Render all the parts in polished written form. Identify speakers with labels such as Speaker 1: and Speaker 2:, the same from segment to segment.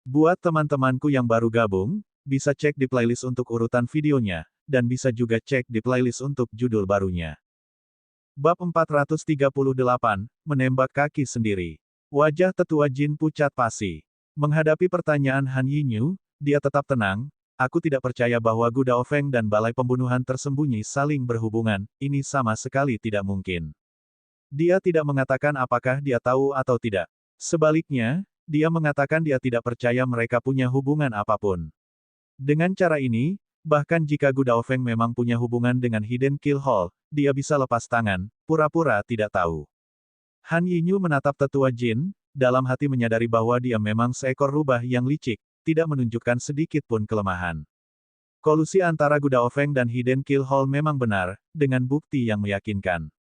Speaker 1: Buat teman-temanku yang baru gabung, bisa cek di playlist untuk urutan videonya, dan bisa juga cek di playlist untuk judul barunya. Bab 438, Menembak Kaki Sendiri. Wajah tetua Jin pucat pasi. Menghadapi pertanyaan Han Yinyu, dia tetap tenang. Aku tidak percaya bahwa Gu Daofeng dan Balai Pembunuhan Tersembunyi saling berhubungan, ini sama sekali tidak mungkin. Dia tidak mengatakan apakah dia tahu atau tidak. Sebaliknya, dia mengatakan dia tidak percaya mereka punya hubungan apapun. Dengan cara ini, bahkan jika Gu Daofeng memang punya hubungan dengan Hidden Kill Hall, dia bisa lepas tangan, pura-pura tidak tahu. Han Yinyu menatap tetua Jin, dalam hati menyadari bahwa dia memang seekor rubah yang licik, tidak menunjukkan sedikit pun kelemahan. Kolusi antara Gu Daofeng dan Hidden Kill Hall memang benar, dengan bukti yang meyakinkan.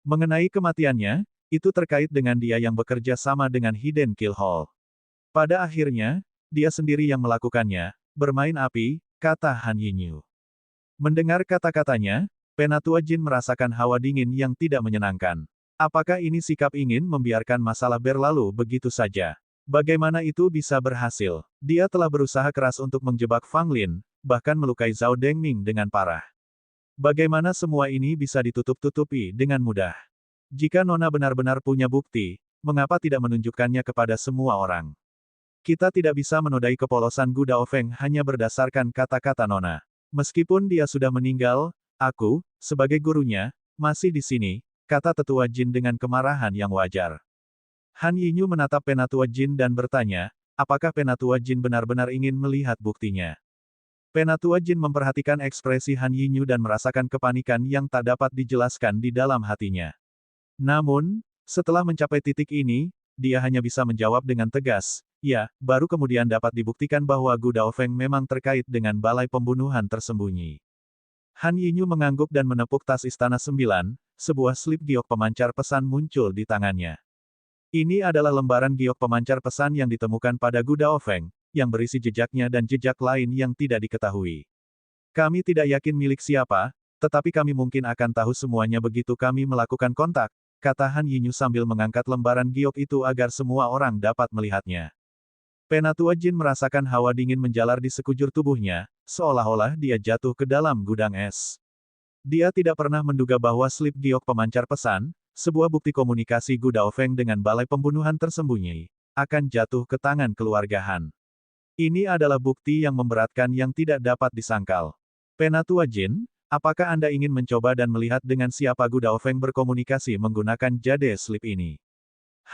Speaker 1: Mengenai kematiannya, itu terkait dengan dia yang bekerja sama dengan Hidden Kill Hall. Pada akhirnya, dia sendiri yang melakukannya, bermain api, kata Han Yinyu. Mendengar kata-katanya, Penatua Jin merasakan hawa dingin yang tidak menyenangkan. Apakah ini sikap ingin membiarkan masalah berlalu begitu saja? Bagaimana itu bisa berhasil? Dia telah berusaha keras untuk menjebak Fang Lin, bahkan melukai Zhao Dengming dengan parah. Bagaimana semua ini bisa ditutup-tutupi dengan mudah? Jika Nona benar-benar punya bukti, mengapa tidak menunjukkannya kepada semua orang? Kita tidak bisa menodai kepolosan Gu Daofeng hanya berdasarkan kata-kata Nona. Meskipun dia sudah meninggal, aku, sebagai gurunya, masih di sini, kata tetua Jin dengan kemarahan yang wajar. Han Yinyu menatap Penatua Jin dan bertanya, apakah Penatua Jin benar-benar ingin melihat buktinya? Penatua Jin memperhatikan ekspresi Han Yinyu dan merasakan kepanikan yang tak dapat dijelaskan di dalam hatinya. Namun, setelah mencapai titik ini, dia hanya bisa menjawab dengan tegas, ya, baru kemudian dapat dibuktikan bahwa Gu Daofeng memang terkait dengan Balai Pembunuhan Tersembunyi. Han Yinyu mengangguk dan menepuk tas Istana Sembilan, sebuah slip giok pemancar pesan muncul di tangannya. Ini adalah lembaran giok pemancar pesan yang ditemukan pada Gu Daofeng, yang berisi jejaknya dan jejak lain yang tidak diketahui. Kami tidak yakin milik siapa, tetapi kami mungkin akan tahu semuanya begitu kami melakukan kontak, kata Han Yinyu sambil mengangkat lembaran giok itu agar semua orang dapat melihatnya. Penatua Jin merasakan hawa dingin menjalar di sekujur tubuhnya, seolah-olah dia jatuh ke dalam gudang es. Dia tidak pernah menduga bahwa slip giok pemancar pesan, sebuah bukti komunikasi Gu Daofeng dengan Balai Pembunuhan Tersembunyi, akan jatuh ke tangan keluarga Han. Ini adalah bukti yang memberatkan yang tidak dapat disangkal. Penatua Jin, apakah Anda ingin mencoba dan melihat dengan siapa Gu Daofeng berkomunikasi menggunakan jade slip ini?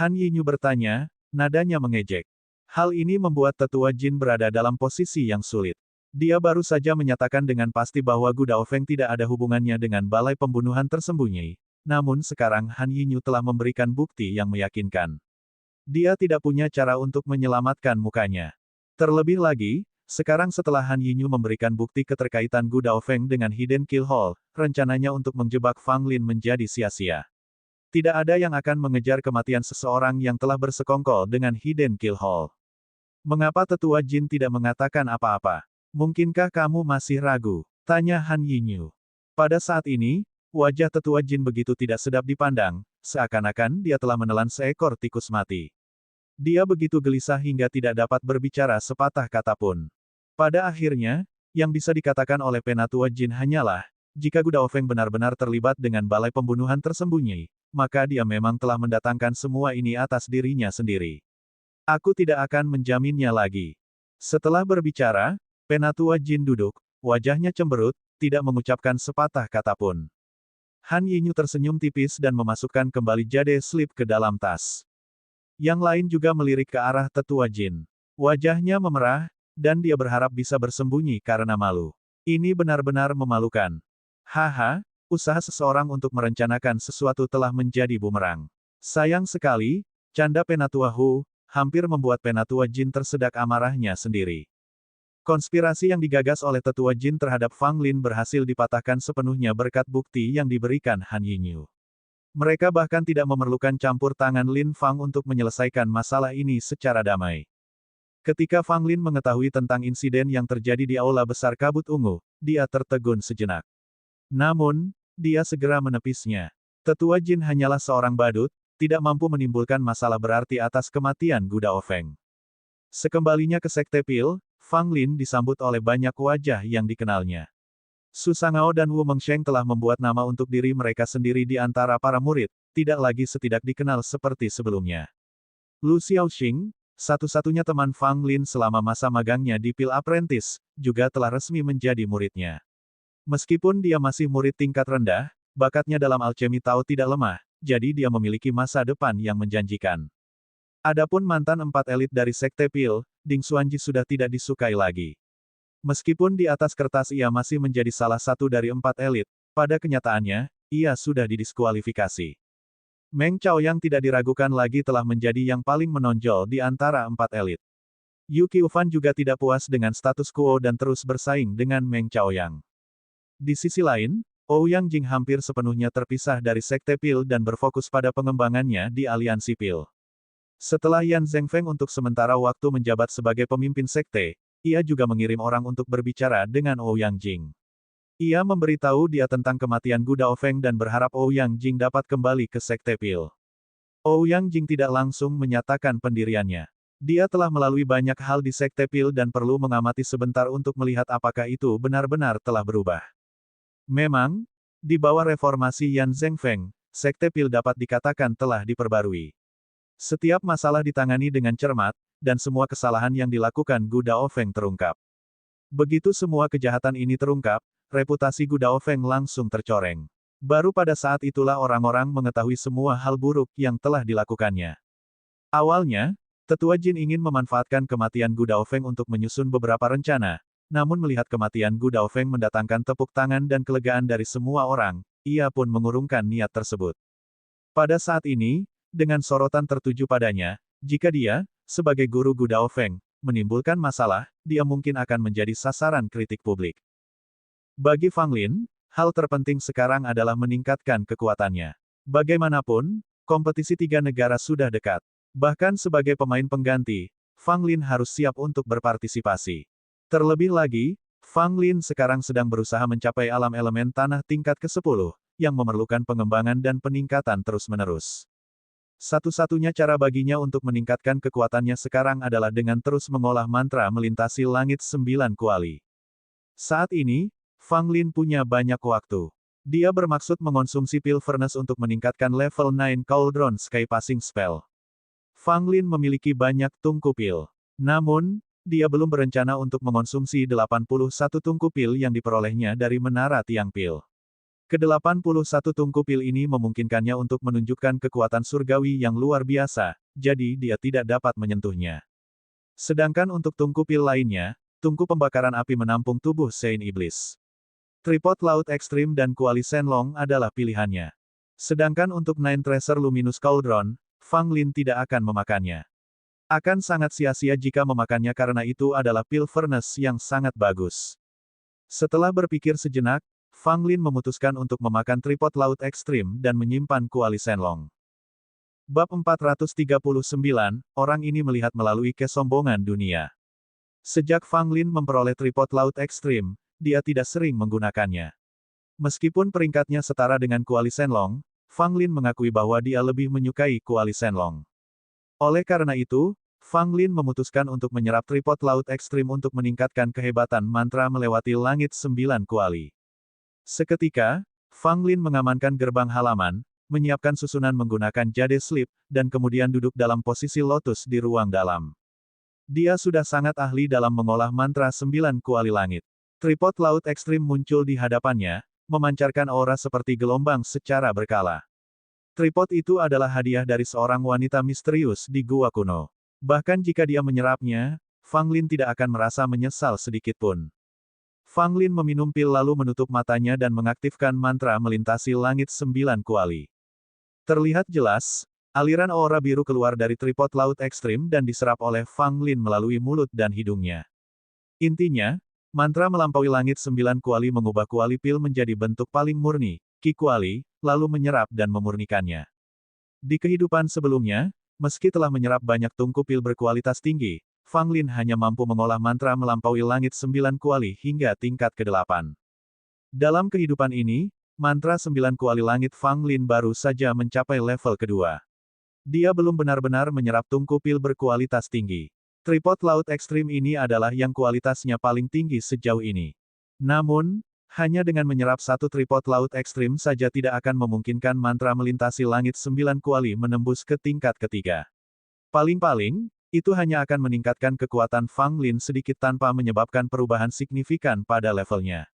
Speaker 1: Han Yinyu bertanya, nadanya mengejek. Hal ini membuat tetua Jin berada dalam posisi yang sulit. Dia baru saja menyatakan dengan pasti bahwa Gu Daofeng tidak ada hubungannya dengan Balai Pembunuhan Tersembunyi, namun sekarang Han Yinyu telah memberikan bukti yang meyakinkan. Dia tidak punya cara untuk menyelamatkan mukanya. Terlebih lagi, sekarang setelah Han Yinyu memberikan bukti keterkaitan Gu Daofeng dengan Hidden Kill Hall, rencananya untuk menjebak Fang Lin menjadi sia-sia. Tidak ada yang akan mengejar kematian seseorang yang telah bersekongkol dengan Hidden Kill Hall. Mengapa tetua Jin tidak mengatakan apa-apa? Mungkinkah kamu masih ragu? Tanya Han Yinyu. Pada saat ini, wajah tetua Jin begitu tidak sedap dipandang, seakan-akan dia telah menelan seekor tikus mati. Dia begitu gelisah hingga tidak dapat berbicara sepatah kata pun. Pada akhirnya, yang bisa dikatakan oleh Penatua Jin hanyalah, jika Gu Daofeng benar-benar terlibat dengan Balai Pembunuhan Tersembunyi, maka dia memang telah mendatangkan semua ini atas dirinya sendiri. Aku tidak akan menjaminnya lagi. Setelah berbicara, Penatua Jin duduk, wajahnya cemberut, tidak mengucapkan sepatah kata pun. Han Yinyu tersenyum tipis dan memasukkan kembali jade slip ke dalam tas. Yang lain juga melirik ke arah tetua Jin. Wajahnya memerah, dan dia berharap bisa bersembunyi karena malu. Ini benar-benar memalukan. Haha, usaha seseorang untuk merencanakan sesuatu telah menjadi bumerang. Sayang sekali, canda Penatua Hu, hampir membuat Penatua Jin tersedak amarahnya sendiri. Konspirasi yang digagas oleh tetua Jin terhadap Fang Lin berhasil dipatahkan sepenuhnya berkat bukti yang diberikan Han Yinyu. Mereka bahkan tidak memerlukan campur tangan Lin Fang untuk menyelesaikan masalah ini secara damai. Ketika Fang Lin mengetahui tentang insiden yang terjadi di Aula Besar Kabut Ungu, dia tertegun sejenak. Namun, dia segera menepisnya. Tetua Jin hanyalah seorang badut, tidak mampu menimbulkan masalah berarti atas kematian Gu Daofeng. Sekembalinya ke Sekte Pil, Fang Lin disambut oleh banyak wajah yang dikenalnya. Su Sangao dan Wu Mengsheng telah membuat nama untuk diri mereka sendiri di antara para murid, tidak lagi setidak dikenal seperti sebelumnya. Lu Xiaoxing, satu-satunya teman Fang Lin selama masa magangnya di Pil Apprentice, juga telah resmi menjadi muridnya. Meskipun dia masih murid tingkat rendah, bakatnya dalam alchemy Tao tidak lemah, jadi dia memiliki masa depan yang menjanjikan. Adapun mantan 4 elit dari Sekte Pil, Ding Xuanji sudah tidak disukai lagi. Meskipun di atas kertas ia masih menjadi salah satu dari 4 elit, pada kenyataannya, ia sudah didiskualifikasi. Meng Chaoyang tidak diragukan lagi telah menjadi yang paling menonjol di antara 4 elit. Yu Qiufan juga tidak puas dengan status quo dan terus bersaing dengan Meng Chaoyang. Di sisi lain, Ouyang Jing hampir sepenuhnya terpisah dari Sekte Pil dan berfokus pada pengembangannya di aliansi Pil. Setelah Yan Zhengfeng untuk sementara waktu menjabat sebagai pemimpin sekte, ia juga mengirim orang untuk berbicara dengan Ouyang Jing. Ia memberitahu dia tentang kematian Gu Daofeng dan berharap Ouyang Jing dapat kembali ke Sekte Pil. Ouyang Jing tidak langsung menyatakan pendiriannya. Dia telah melalui banyak hal di Sekte Pil dan perlu mengamati sebentar untuk melihat apakah itu benar-benar telah berubah. Memang, di bawah reformasi Yan Zhengfeng, Sekte Pil dapat dikatakan telah diperbarui. Setiap masalah ditangani dengan cermat, dan semua kesalahan yang dilakukan Gu Daofeng terungkap. Begitu semua kejahatan ini terungkap, reputasi Gu Daofeng langsung tercoreng. Baru pada saat itulah orang-orang mengetahui semua hal buruk yang telah dilakukannya. Awalnya, Tetua Jin ingin memanfaatkan kematian Gu Daofeng untuk menyusun beberapa rencana, namun melihat kematian Gu Daofeng mendatangkan tepuk tangan dan kelegaan dari semua orang, ia pun mengurungkan niat tersebut. Pada saat ini, dengan sorotan tertuju padanya, jika dia, sebagai guru Gu Daofeng, menimbulkan masalah, dia mungkin akan menjadi sasaran kritik publik. Bagi Fang Lin, hal terpenting sekarang adalah meningkatkan kekuatannya. Bagaimanapun, kompetisi 3 negara sudah dekat. Bahkan sebagai pemain pengganti, Fang Lin harus siap untuk berpartisipasi. Terlebih lagi, Fang Lin sekarang sedang berusaha mencapai alam elemen tanah tingkat ke-10, yang memerlukan pengembangan dan peningkatan terus-menerus. Satu-satunya cara baginya untuk meningkatkan kekuatannya sekarang adalah dengan terus mengolah mantra melintasi langit 9 kuali. Saat ini, Fang Lin punya banyak waktu. Dia bermaksud mengonsumsi Pil Furnace untuk meningkatkan level 9 Cauldron Sky Passing Spell. Fang Lin memiliki banyak tungku pil. Namun, dia belum berencana untuk mengonsumsi 81 tungku pil yang diperolehnya dari Menara Tiang Pil. Ke-81 tungku pil ini memungkinkannya untuk menunjukkan kekuatan surgawi yang luar biasa, jadi dia tidak dapat menyentuhnya. Sedangkan untuk tungku pil lainnya, tungku pembakaran api menampung tubuh Saint Iblis. Tripod Laut Ekstrim dan Kuali Shenlong adalah pilihannya. Sedangkan untuk Nine Tracer Luminous Cauldron, Fang Lin tidak akan memakannya. Akan sangat sia-sia jika memakannya karena itu adalah Pil Furnace yang sangat bagus. Setelah berpikir sejenak, Fang Lin memutuskan untuk memakan Tripod Laut Ekstrim dan menyimpan Kuali Shenlong. Bab 439, orang ini melihat melalui kesombongan dunia. Sejak Fang Lin memperoleh Tripod Laut Ekstrim, dia tidak sering menggunakannya. Meskipun peringkatnya setara dengan Kuali Shenlong, Fang Lin mengakui bahwa dia lebih menyukai Kuali Shenlong. Oleh karena itu, Fang Lin memutuskan untuk menyerap Tripod Laut Ekstrim untuk meningkatkan kehebatan mantra melewati langit 9 kuali. Seketika, Fang Lin mengamankan gerbang halaman, menyiapkan susunan menggunakan jade slip, dan kemudian duduk dalam posisi lotus di ruang dalam. Dia sudah sangat ahli dalam mengolah mantra 9 kuali langit. Tripod Laut Ekstrim muncul di hadapannya, memancarkan aura seperti gelombang secara berkala. Tripod itu adalah hadiah dari seorang wanita misterius di gua kuno. Bahkan jika dia menyerapnya, Fang Lin tidak akan merasa menyesal sedikitpun. Fang Lin meminum pil lalu menutup matanya dan mengaktifkan mantra melintasi langit 9 kuali. Terlihat jelas, aliran aura biru keluar dari Tripod Laut Ekstrim dan diserap oleh Fang Lin melalui mulut dan hidungnya. Intinya, mantra melampaui langit 9 kuali mengubah kuali pil menjadi bentuk paling murni, Ki Kuali, lalu menyerap dan memurnikannya. Di kehidupan sebelumnya, meski telah menyerap banyak tungku pil berkualitas tinggi, Fang Lin hanya mampu mengolah mantra melampaui langit 9 kuali hingga tingkat ke-8. Dalam kehidupan ini, mantra 9 kuali langit Fang Lin baru saja mencapai level kedua. Dia belum benar-benar menyerap tungku pil berkualitas tinggi. Tripod laut ekstrim ini adalah yang kualitasnya paling tinggi sejauh ini. Namun, hanya dengan menyerap satu tripod laut ekstrim saja tidak akan memungkinkan mantra melintasi langit 9 kuali menembus ke tingkat ketiga. Paling-paling, itu hanya akan meningkatkan kekuatan Fang Lin sedikit tanpa menyebabkan perubahan signifikan pada levelnya.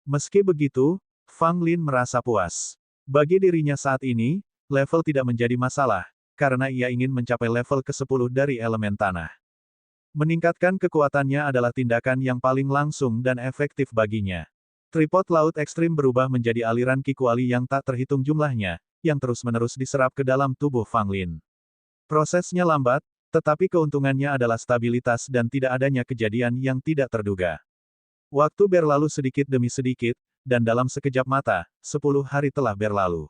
Speaker 1: Meski begitu, Fang Lin merasa puas. Bagi dirinya saat ini, level tidak menjadi masalah, karena ia ingin mencapai level ke-10 dari elemen tanah. Meningkatkan kekuatannya adalah tindakan yang paling langsung dan efektif baginya. Tripod laut ekstrim berubah menjadi aliran Qi kuali yang tak terhitung jumlahnya, yang terus-menerus diserap ke dalam tubuh Fang Lin. Prosesnya lambat, tetapi keuntungannya adalah stabilitas dan tidak adanya kejadian yang tidak terduga. Waktu berlalu sedikit demi sedikit, dan dalam sekejap mata, 10 hari telah berlalu.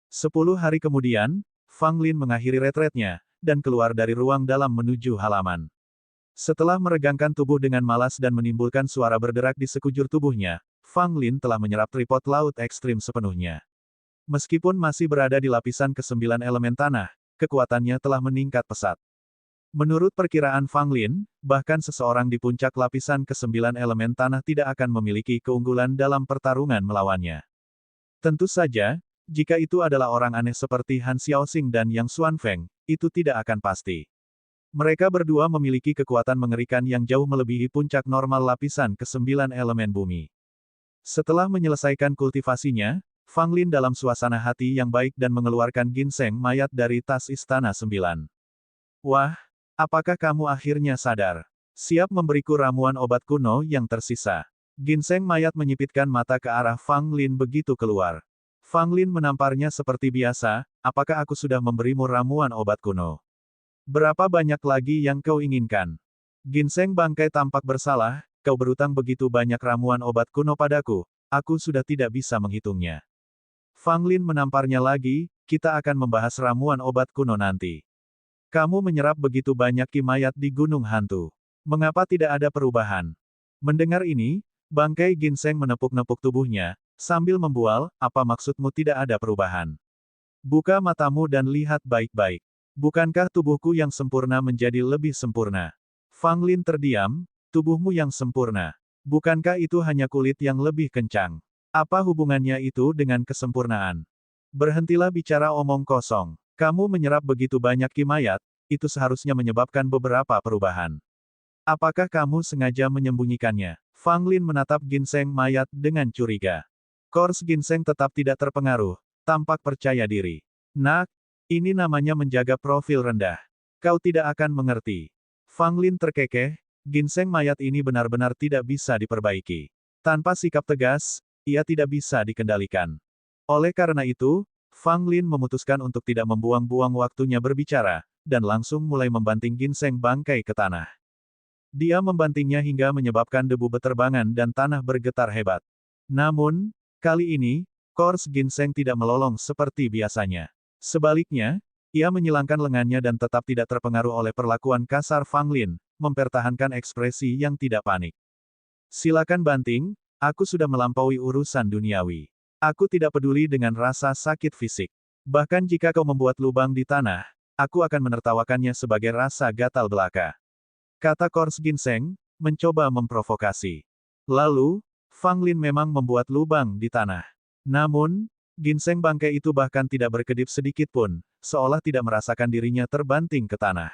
Speaker 1: 10 hari kemudian, Fang Lin mengakhiri retretnya, dan keluar dari ruang dalam menuju halaman. Setelah meregangkan tubuh dengan malas dan menimbulkan suara berderak di sekujur tubuhnya, Fang Lin telah menyerap tripod laut ekstrim sepenuhnya. Meskipun masih berada di lapisan ke-9 elemen tanah, kekuatannya telah meningkat pesat. Menurut perkiraan Fang Lin, bahkan seseorang di puncak lapisan ke-9 elemen tanah tidak akan memiliki keunggulan dalam pertarungan melawannya. Tentu saja, jika itu adalah orang aneh seperti Han Xiaoxing dan Yang Xuanfeng, itu tidak akan pasti. Mereka berdua memiliki kekuatan mengerikan yang jauh melebihi puncak normal lapisan ke-9 elemen bumi. Setelah menyelesaikan kultivasinya, Fang Lin dalam suasana hati yang baik dan mengeluarkan ginseng mayat dari tas Istana 9. Wah, apakah kamu akhirnya sadar? Siap memberiku ramuan obat kuno yang tersisa. Ginseng mayat menyipitkan mata ke arah Fang Lin begitu keluar. Fang Lin menamparnya seperti biasa, apakah aku sudah memberimu ramuan obat kuno? Berapa banyak lagi yang kau inginkan? Ginseng bangkai tampak bersalah, kau berutang begitu banyak ramuan obat kuno padaku, aku sudah tidak bisa menghitungnya. Fang Lin menamparnya lagi, kita akan membahas ramuan obat kuno nanti. Kamu menyerap begitu banyak Qi mayat di Gunung Hantu. Mengapa tidak ada perubahan? Mendengar ini, bangkai ginseng menepuk-nepuk tubuhnya, sambil membual, apa maksudmu tidak ada perubahan? Buka matamu dan lihat baik-baik. Bukankah tubuhku yang sempurna menjadi lebih sempurna? Fang Lin terdiam, tubuhmu yang sempurna. Bukankah itu hanya kulit yang lebih kencang? Apa hubungannya itu dengan kesempurnaan? Berhentilah bicara omong kosong. Kamu menyerap begitu banyak Qi mayat, itu seharusnya menyebabkan beberapa perubahan. Apakah kamu sengaja menyembunyikannya? Fang Lin menatap ginseng mayat dengan curiga. Kors ginseng tetap tidak terpengaruh, tampak percaya diri. Nak, ini namanya menjaga profil rendah. Kau tidak akan mengerti. Fang Lin terkekeh, ginseng mayat ini benar-benar tidak bisa diperbaiki. Tanpa sikap tegas, ia tidak bisa dikendalikan. Oleh karena itu, Fang Lin memutuskan untuk tidak membuang-buang waktunya berbicara, dan langsung mulai membanting ginseng bangkai ke tanah. Dia membantingnya hingga menyebabkan debu beterbangan dan tanah bergetar hebat. Namun, kali ini, kors ginseng tidak melolong seperti biasanya. Sebaliknya, ia menyilangkan lengannya dan tetap tidak terpengaruh oleh perlakuan kasar Fang Lin, mempertahankan ekspresi yang tidak panik. Silakan banting, aku sudah melampaui urusan duniawi. Aku tidak peduli dengan rasa sakit fisik. Bahkan jika kau membuat lubang di tanah, aku akan menertawakannya sebagai rasa gatal belaka. Kata kors ginseng, mencoba memprovokasi. Lalu, Fang Lin memang membuat lubang di tanah. Namun, ginseng bangkai itu bahkan tidak berkedip sedikit pun, seolah tidak merasakan dirinya terbanting ke tanah.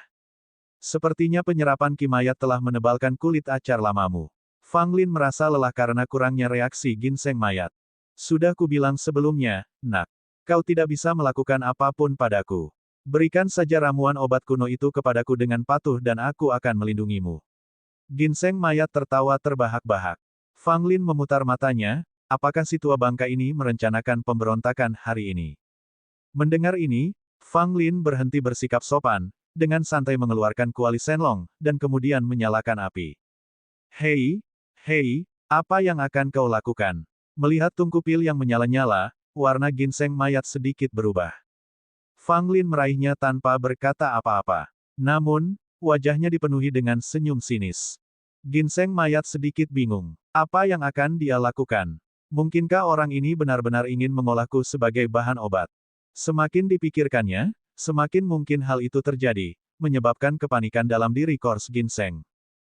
Speaker 1: Sepertinya penyerapan Qi mayat telah menebalkan kulit acar lamamu. Fang Lin merasa lelah karena kurangnya reaksi ginseng mayat. Sudah kubilang sebelumnya, nak. Kau tidak bisa melakukan apapun padaku. Berikan saja ramuan obat kuno itu kepadaku dengan patuh dan aku akan melindungimu. Ginseng mayat tertawa terbahak-bahak. Fang Lin memutar matanya, apakah si tua bangka ini merencanakan pemberontakan hari ini? Mendengar ini, Fang Lin berhenti bersikap sopan, dengan santai mengeluarkan kuali Shenlong, dan kemudian menyalakan api. Hei, apa yang akan kau lakukan? Melihat tungku pil yang menyala-nyala, warna ginseng mayat sedikit berubah. Fang Lin meraihnya tanpa berkata apa-apa. Namun, wajahnya dipenuhi dengan senyum sinis. Ginseng mayat sedikit bingung. Apa yang akan dia lakukan? Mungkinkah orang ini benar-benar ingin mengolahku sebagai bahan obat? Semakin dipikirkannya, semakin mungkin hal itu terjadi, menyebabkan kepanikan dalam diri Kors Ginseng.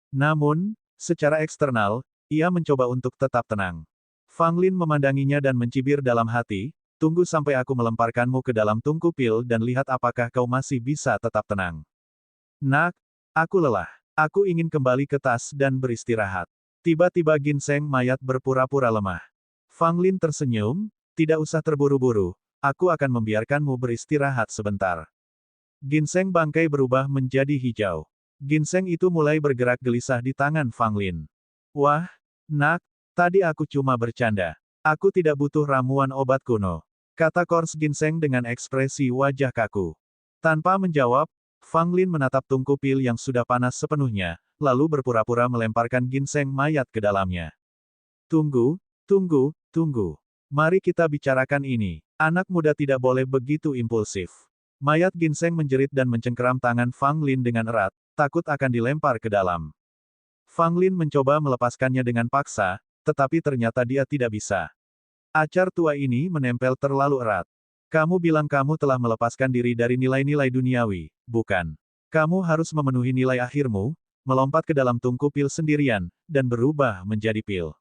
Speaker 1: Namun, secara eksternal, ia mencoba untuk tetap tenang. Fang Lin memandanginya dan mencibir dalam hati, tunggu sampai aku melemparkanmu ke dalam tungku pil dan lihat apakah kau masih bisa tetap tenang. Nak, aku lelah. Aku ingin kembali ke tas dan beristirahat. Tiba-tiba ginseng mayat berpura-pura lemah. Fang Lin tersenyum, tidak usah terburu-buru, aku akan membiarkanmu beristirahat sebentar. Ginseng bangkai berubah menjadi hijau. Ginseng itu mulai bergerak gelisah di tangan Fang Lin. Wah, nak, tadi aku cuma bercanda. Aku tidak butuh ramuan obat kuno, kata Kors Ginseng dengan ekspresi wajah kaku. Tanpa menjawab, Fang Lin menatap tungku pil yang sudah panas sepenuhnya, lalu berpura-pura melemparkan ginseng mayat ke dalamnya. Tunggu, tunggu, tunggu. Mari kita bicarakan ini. Anak muda tidak boleh begitu impulsif. Mayat ginseng menjerit dan mencengkeram tangan Fang Lin dengan erat, takut akan dilempar ke dalam. Fang Lin mencoba melepaskannya dengan paksa, tetapi ternyata dia tidak bisa. Acar tua ini menempel terlalu erat. Kamu bilang kamu telah melepaskan diri dari nilai-nilai duniawi, bukan? Kamu harus memenuhi nilai akhirmu, melompat ke dalam tungku pil sendirian, dan berubah menjadi pil.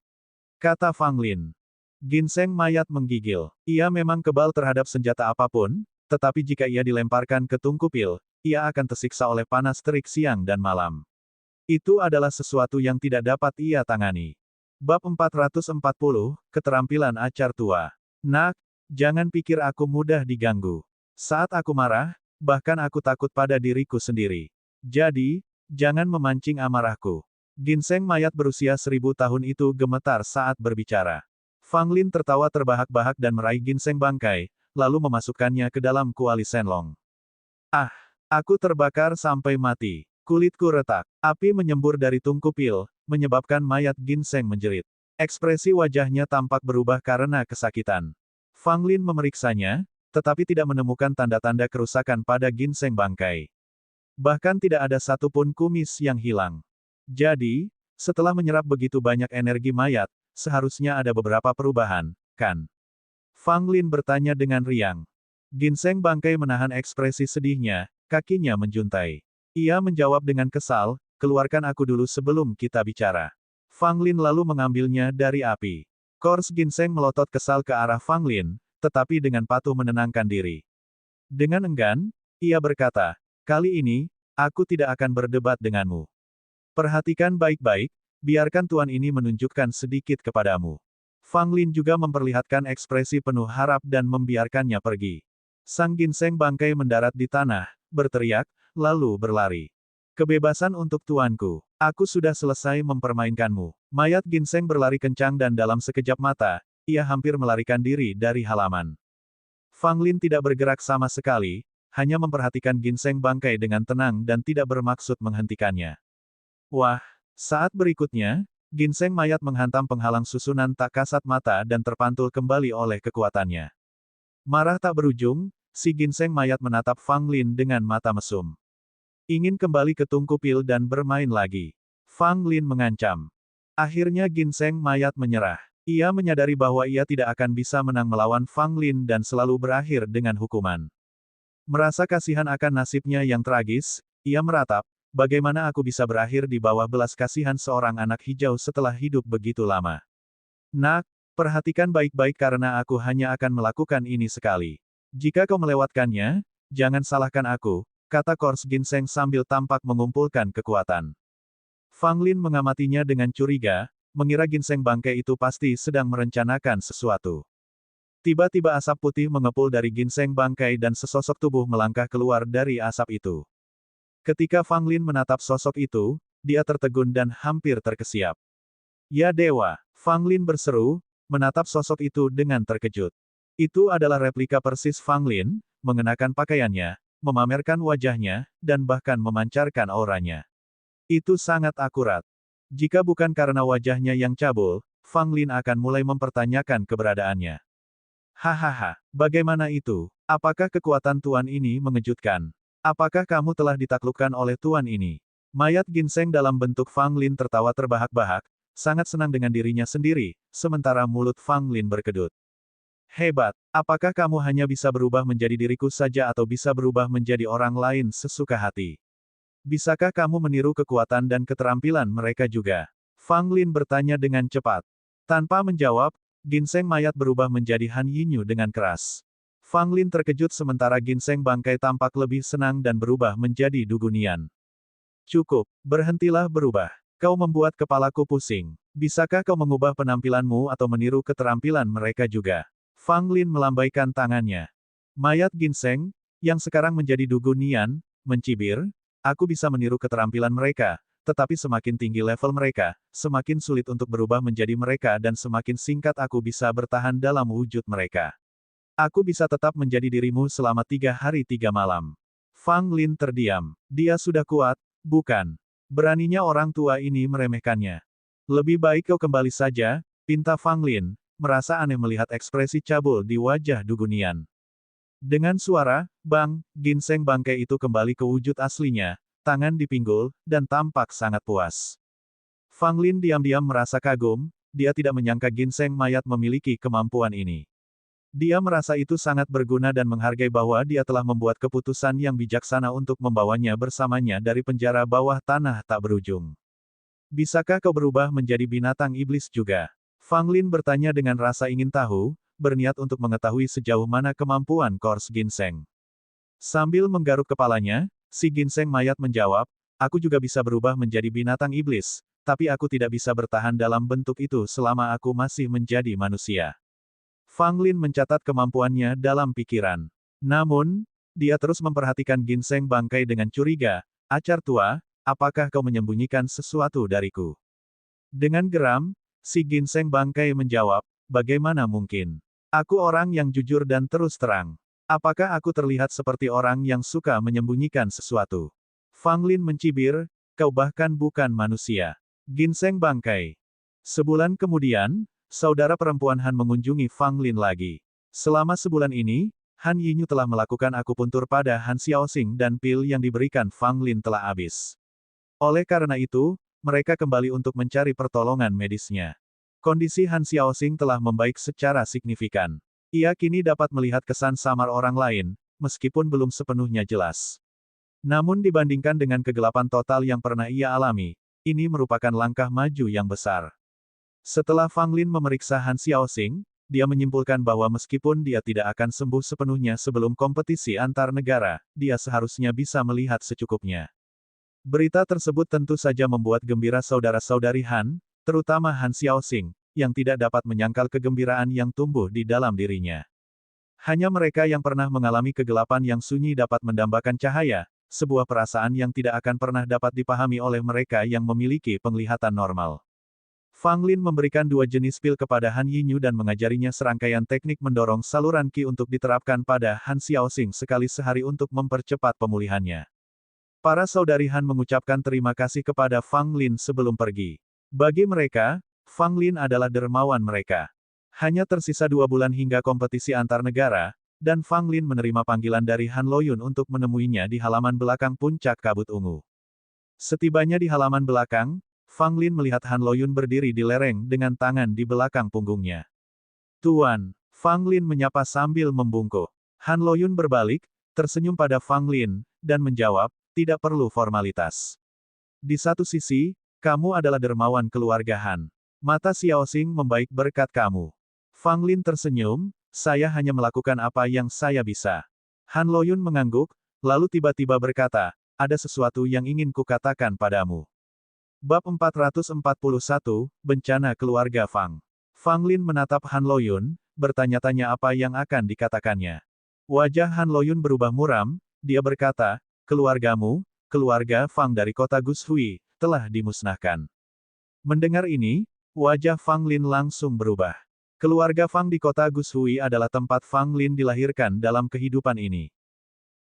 Speaker 1: Kata Fang Lin. Ginseng mayat menggigil. Ia memang kebal terhadap senjata apapun, tetapi jika ia dilemparkan ke tungku pil, ia akan tersiksa oleh panas terik siang dan malam. Itu adalah sesuatu yang tidak dapat ia tangani. Bab 440, Keterampilan Acar Tua. Nak, jangan pikir aku mudah diganggu. Saat aku marah, bahkan aku takut pada diriku sendiri. Jadi, jangan memancing amarahku. Ginseng mayat berusia 1000 tahun itu gemetar saat berbicara. Fang Lin tertawa terbahak-bahak dan meraih ginseng bangkai, lalu memasukkannya ke dalam kuali Shenlong. Ah, aku terbakar sampai mati. Kulitku retak. Api menyembur dari tungku pil, menyebabkan mayat ginseng menjerit. Ekspresi wajahnya tampak berubah karena kesakitan. Fang Lin memeriksanya, tetapi tidak menemukan tanda-tanda kerusakan pada ginseng bangkai. Bahkan tidak ada satupun kumis yang hilang. Jadi, setelah menyerap begitu banyak energi mayat, seharusnya ada beberapa perubahan, kan? Fang Lin bertanya dengan riang. Ginseng bangkai menahan ekspresi sedihnya, kakinya menjuntai. Ia menjawab dengan kesal, keluarkan aku dulu sebelum kita bicara. Fang Lin lalu mengambilnya dari api. Kors ginseng melotot kesal ke arah Fang Lin, tetapi dengan patuh menenangkan diri. Dengan enggan, ia berkata, kali ini, aku tidak akan berdebat denganmu. Perhatikan baik-baik, biarkan tuan ini menunjukkan sedikit kepadamu. Fang Lin juga memperlihatkan ekspresi penuh harap dan membiarkannya pergi. Sang ginseng bangkai mendarat di tanah, berteriak, lalu berlari. Kebebasan untuk tuanku. Aku sudah selesai mempermainkanmu. Mayat ginseng berlari kencang dan dalam sekejap mata, ia hampir melarikan diri dari halaman. Fang Lin tidak bergerak sama sekali, hanya memperhatikan ginseng bangkai dengan tenang dan tidak bermaksud menghentikannya. Wah, saat berikutnya, ginseng mayat menghantam penghalang susunan tak kasat mata dan terpantul kembali oleh kekuatannya. Marah tak berujung, si ginseng mayat menatap Fang Lin dengan mata mesum. Ingin kembali ke tungku pil dan bermain lagi. Fang Lin mengancam. Akhirnya ginseng mayat menyerah. Ia menyadari bahwa ia tidak akan bisa menang melawan Fang Lin dan selalu berakhir dengan hukuman. Merasa kasihan akan nasibnya yang tragis, ia meratap, bagaimana aku bisa berakhir di bawah belas kasihan seorang anak hijau setelah hidup begitu lama. Nak, perhatikan baik-baik karena aku hanya akan melakukan ini sekali. Jika kau melewatkannya, jangan salahkan aku, kata Kors Ginseng sambil tampak mengumpulkan kekuatan. Fang Lin mengamatinya dengan curiga, mengira ginseng bangkai itu pasti sedang merencanakan sesuatu. Tiba-tiba asap putih mengepul dari ginseng bangkai dan sesosok tubuh melangkah keluar dari asap itu. Ketika Fang Lin menatap sosok itu, dia tertegun dan hampir terkesiap. Ya dewa, Fang Lin berseru, menatap sosok itu dengan terkejut. Itu adalah replika persis Fang Lin, mengenakan pakaiannya, memamerkan wajahnya, dan bahkan memancarkan auranya. Itu sangat akurat. Jika bukan karena wajahnya yang cabul, Fang Lin akan mulai mempertanyakan keberadaannya. Hahaha, bagaimana itu? Apakah kekuatan tuan ini mengejutkan? Apakah kamu telah ditaklukkan oleh tuan ini? Mayat ginseng dalam bentuk Fang Lin tertawa terbahak-bahak, sangat senang dengan dirinya sendiri, sementara mulut Fang Lin berkedut. Hebat, apakah kamu hanya bisa berubah menjadi diriku saja atau bisa berubah menjadi orang lain sesuka hati? Bisakah kamu meniru kekuatan dan keterampilan mereka juga? Fang Lin bertanya dengan cepat. Tanpa menjawab, ginseng mayat berubah menjadi Han Yinyu dengan keras. Fang Lin terkejut sementara ginseng bangkai tampak lebih senang dan berubah menjadi dugunian. Cukup, berhentilah berubah. Kau membuat kepalaku pusing. Bisakah kau mengubah penampilanmu atau meniru keterampilan mereka juga? Fang Lin melambaikan tangannya. Mayat ginseng, yang sekarang menjadi dugunian, mencibir, aku bisa meniru keterampilan mereka, tetapi semakin tinggi level mereka, semakin sulit untuk berubah menjadi mereka dan semakin singkat aku bisa bertahan dalam wujud mereka. Aku bisa tetap menjadi dirimu selama 3 hari 3 malam. Fang Lin terdiam. Dia sudah kuat, bukan? Beraninya orang tua ini meremehkannya. Lebih baik kau kembali saja, pinta Fang Lin, merasa aneh melihat ekspresi cabul di wajah dugunian. Dengan suara, bang, ginseng bangkai itu kembali ke wujud aslinya, tangan dipinggul, dan tampak sangat puas. Fang Lin diam-diam merasa kagum, dia tidak menyangka ginseng mayat memiliki kemampuan ini. Dia merasa itu sangat berguna dan menghargai bahwa dia telah membuat keputusan yang bijaksana untuk membawanya bersamanya dari penjara bawah tanah tak berujung. Bisakah kau berubah menjadi binatang iblis juga? Fang Lin bertanya dengan rasa ingin tahu, berniat untuk mengetahui sejauh mana kemampuan kors ginseng. Sambil menggaruk kepalanya, si ginseng mayat menjawab, aku juga bisa berubah menjadi binatang iblis, tapi aku tidak bisa bertahan dalam bentuk itu selama aku masih menjadi manusia. Fang Lin mencatat kemampuannya dalam pikiran. Namun, dia terus memperhatikan ginseng bangkai dengan curiga, acar tua, apakah kau menyembunyikan sesuatu dariku? Dengan geram, si ginseng bangkai menjawab, bagaimana mungkin? Aku orang yang jujur dan terus terang. Apakah aku terlihat seperti orang yang suka menyembunyikan sesuatu? Fang Lin mencibir, kau bahkan bukan manusia. Ginseng bangkai. Sebulan kemudian, saudara perempuan Han mengunjungi Fang Lin lagi. Selama sebulan ini, Han Yinyu telah melakukan akupuntur pada Han Xiaoxing dan pil yang diberikan Fang Lin telah habis. Oleh karena itu, mereka kembali untuk mencari pertolongan medisnya. Kondisi Han Xiaoxing telah membaik secara signifikan. Ia kini dapat melihat kesan samar orang lain, meskipun belum sepenuhnya jelas. Namun dibandingkan dengan kegelapan total yang pernah ia alami, ini merupakan langkah maju yang besar. Setelah Fang Lin memeriksa Han Xiaoxing, dia menyimpulkan bahwa meskipun dia tidak akan sembuh sepenuhnya sebelum kompetisi antar negara, dia seharusnya bisa melihat secukupnya. Berita tersebut tentu saja membuat gembira saudara-saudari Han, terutama Han Xiaoxing, yang tidak dapat menyangkal kegembiraan yang tumbuh di dalam dirinya. Hanya mereka yang pernah mengalami kegelapan yang sunyi dapat mendambakan cahaya, sebuah perasaan yang tidak akan pernah dapat dipahami oleh mereka yang memiliki penglihatan normal. Fang Lin memberikan 2 jenis pil kepada Han Yinyu dan mengajarinya serangkaian teknik mendorong saluran qi untuk diterapkan pada Han Xiaoxing sekali sehari untuk mempercepat pemulihannya. Para saudari Han mengucapkan terima kasih kepada Fang Lin sebelum pergi. Bagi mereka, Fang Lin adalah dermawan mereka. Hanya tersisa 2 bulan hingga kompetisi antar negara, dan Fang Lin menerima panggilan dari Han Loyun untuk menemuinya di halaman belakang puncak kabut ungu. Setibanya di halaman belakang, Fang Lin melihat Han Loyun berdiri di lereng dengan tangan di belakang punggungnya. Tuan, Fang Lin menyapa sambil membungkuk. Han Loyun berbalik, tersenyum pada Fang Lin, dan menjawab, tidak perlu formalitas. Di satu sisi, kamu adalah dermawan keluarga Han. Mata Xiaoxing membaik berkat kamu. Fang Lin tersenyum, saya hanya melakukan apa yang saya bisa. Han Loyun mengangguk, lalu tiba-tiba berkata, ada sesuatu yang ingin kukatakan padamu. Bab 441, Bencana Keluarga Fang. Fang Lin menatap Han Loyun, bertanya-tanya apa yang akan dikatakannya. Wajah Han Loyun berubah muram, dia berkata, keluargamu, keluarga Fang dari kota Gushui, telah dimusnahkan. Mendengar ini, wajah Fang Lin langsung berubah. Keluarga Fang di kota Gushui adalah tempat Fang Lin dilahirkan dalam kehidupan ini.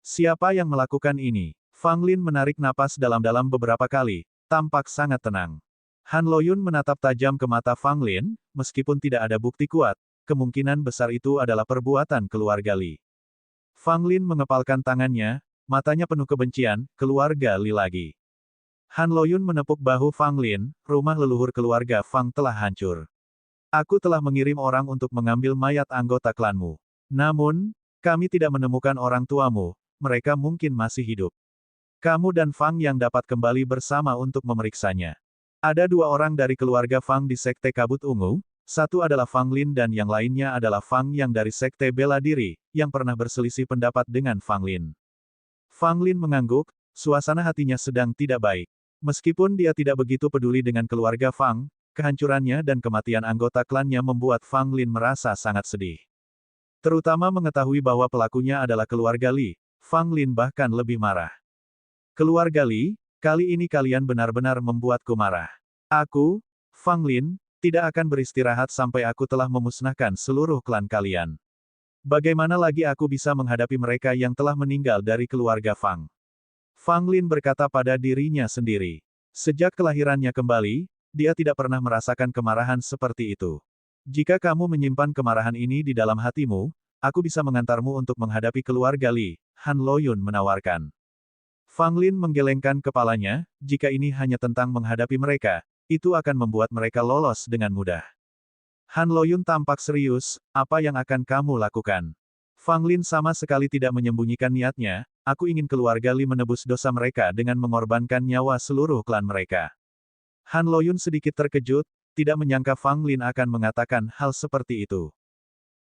Speaker 1: Siapa yang melakukan ini? Fang Lin menarik napas dalam-dalam beberapa kali, tampak sangat tenang. Han Loyun menatap tajam ke mata Fang Lin, meskipun tidak ada bukti kuat, kemungkinan besar itu adalah perbuatan keluarga Li. Fang Lin mengepalkan tangannya, matanya penuh kebencian, keluarga Li lagi. Han Loyun menepuk bahu Fang Lin, rumah leluhur keluarga Fang telah hancur. Aku telah mengirim orang untuk mengambil mayat anggota klanmu. Namun, kami tidak menemukan orang tuamu, mereka mungkin masih hidup. Kamu dan Fang yang dapat kembali bersama untuk memeriksanya. Ada 2 orang dari keluarga Fang di Sekte Kabut Ungu, satu adalah Fang Lin dan yang lainnya adalah Fang yang dari Sekte Bela Diri, yang pernah berselisih pendapat dengan Fang Lin. Fang Lin mengangguk, suasana hatinya sedang tidak baik. Meskipun dia tidak begitu peduli dengan keluarga Fang, kehancurannya dan kematian anggota klannya membuat Fang Lin merasa sangat sedih. Terutama mengetahui bahwa pelakunya adalah keluarga Li, Fang Lin bahkan lebih marah. Keluarga Li, kali ini kalian benar-benar membuatku marah. Aku, Fang Lin, tidak akan beristirahat sampai aku telah memusnahkan seluruh klan kalian. Bagaimana lagi aku bisa menghadapi mereka yang telah meninggal dari keluarga Fang? Fang Lin berkata pada dirinya sendiri. Sejak kelahirannya kembali, dia tidak pernah merasakan kemarahan seperti itu. Jika kamu menyimpan kemarahan ini di dalam hatimu, aku bisa mengantarmu untuk menghadapi keluarga Li, Han Loyun menawarkan. Fang Lin menggelengkan kepalanya, jika ini hanya tentang menghadapi mereka, itu akan membuat mereka lolos dengan mudah. Han Loyun tampak serius, apa yang akan kamu lakukan? Fang Lin sama sekali tidak menyembunyikan niatnya, aku ingin keluarga Li menebus dosa mereka dengan mengorbankan nyawa seluruh klan mereka. Han Loyun sedikit terkejut, tidak menyangka Fang Lin akan mengatakan hal seperti itu.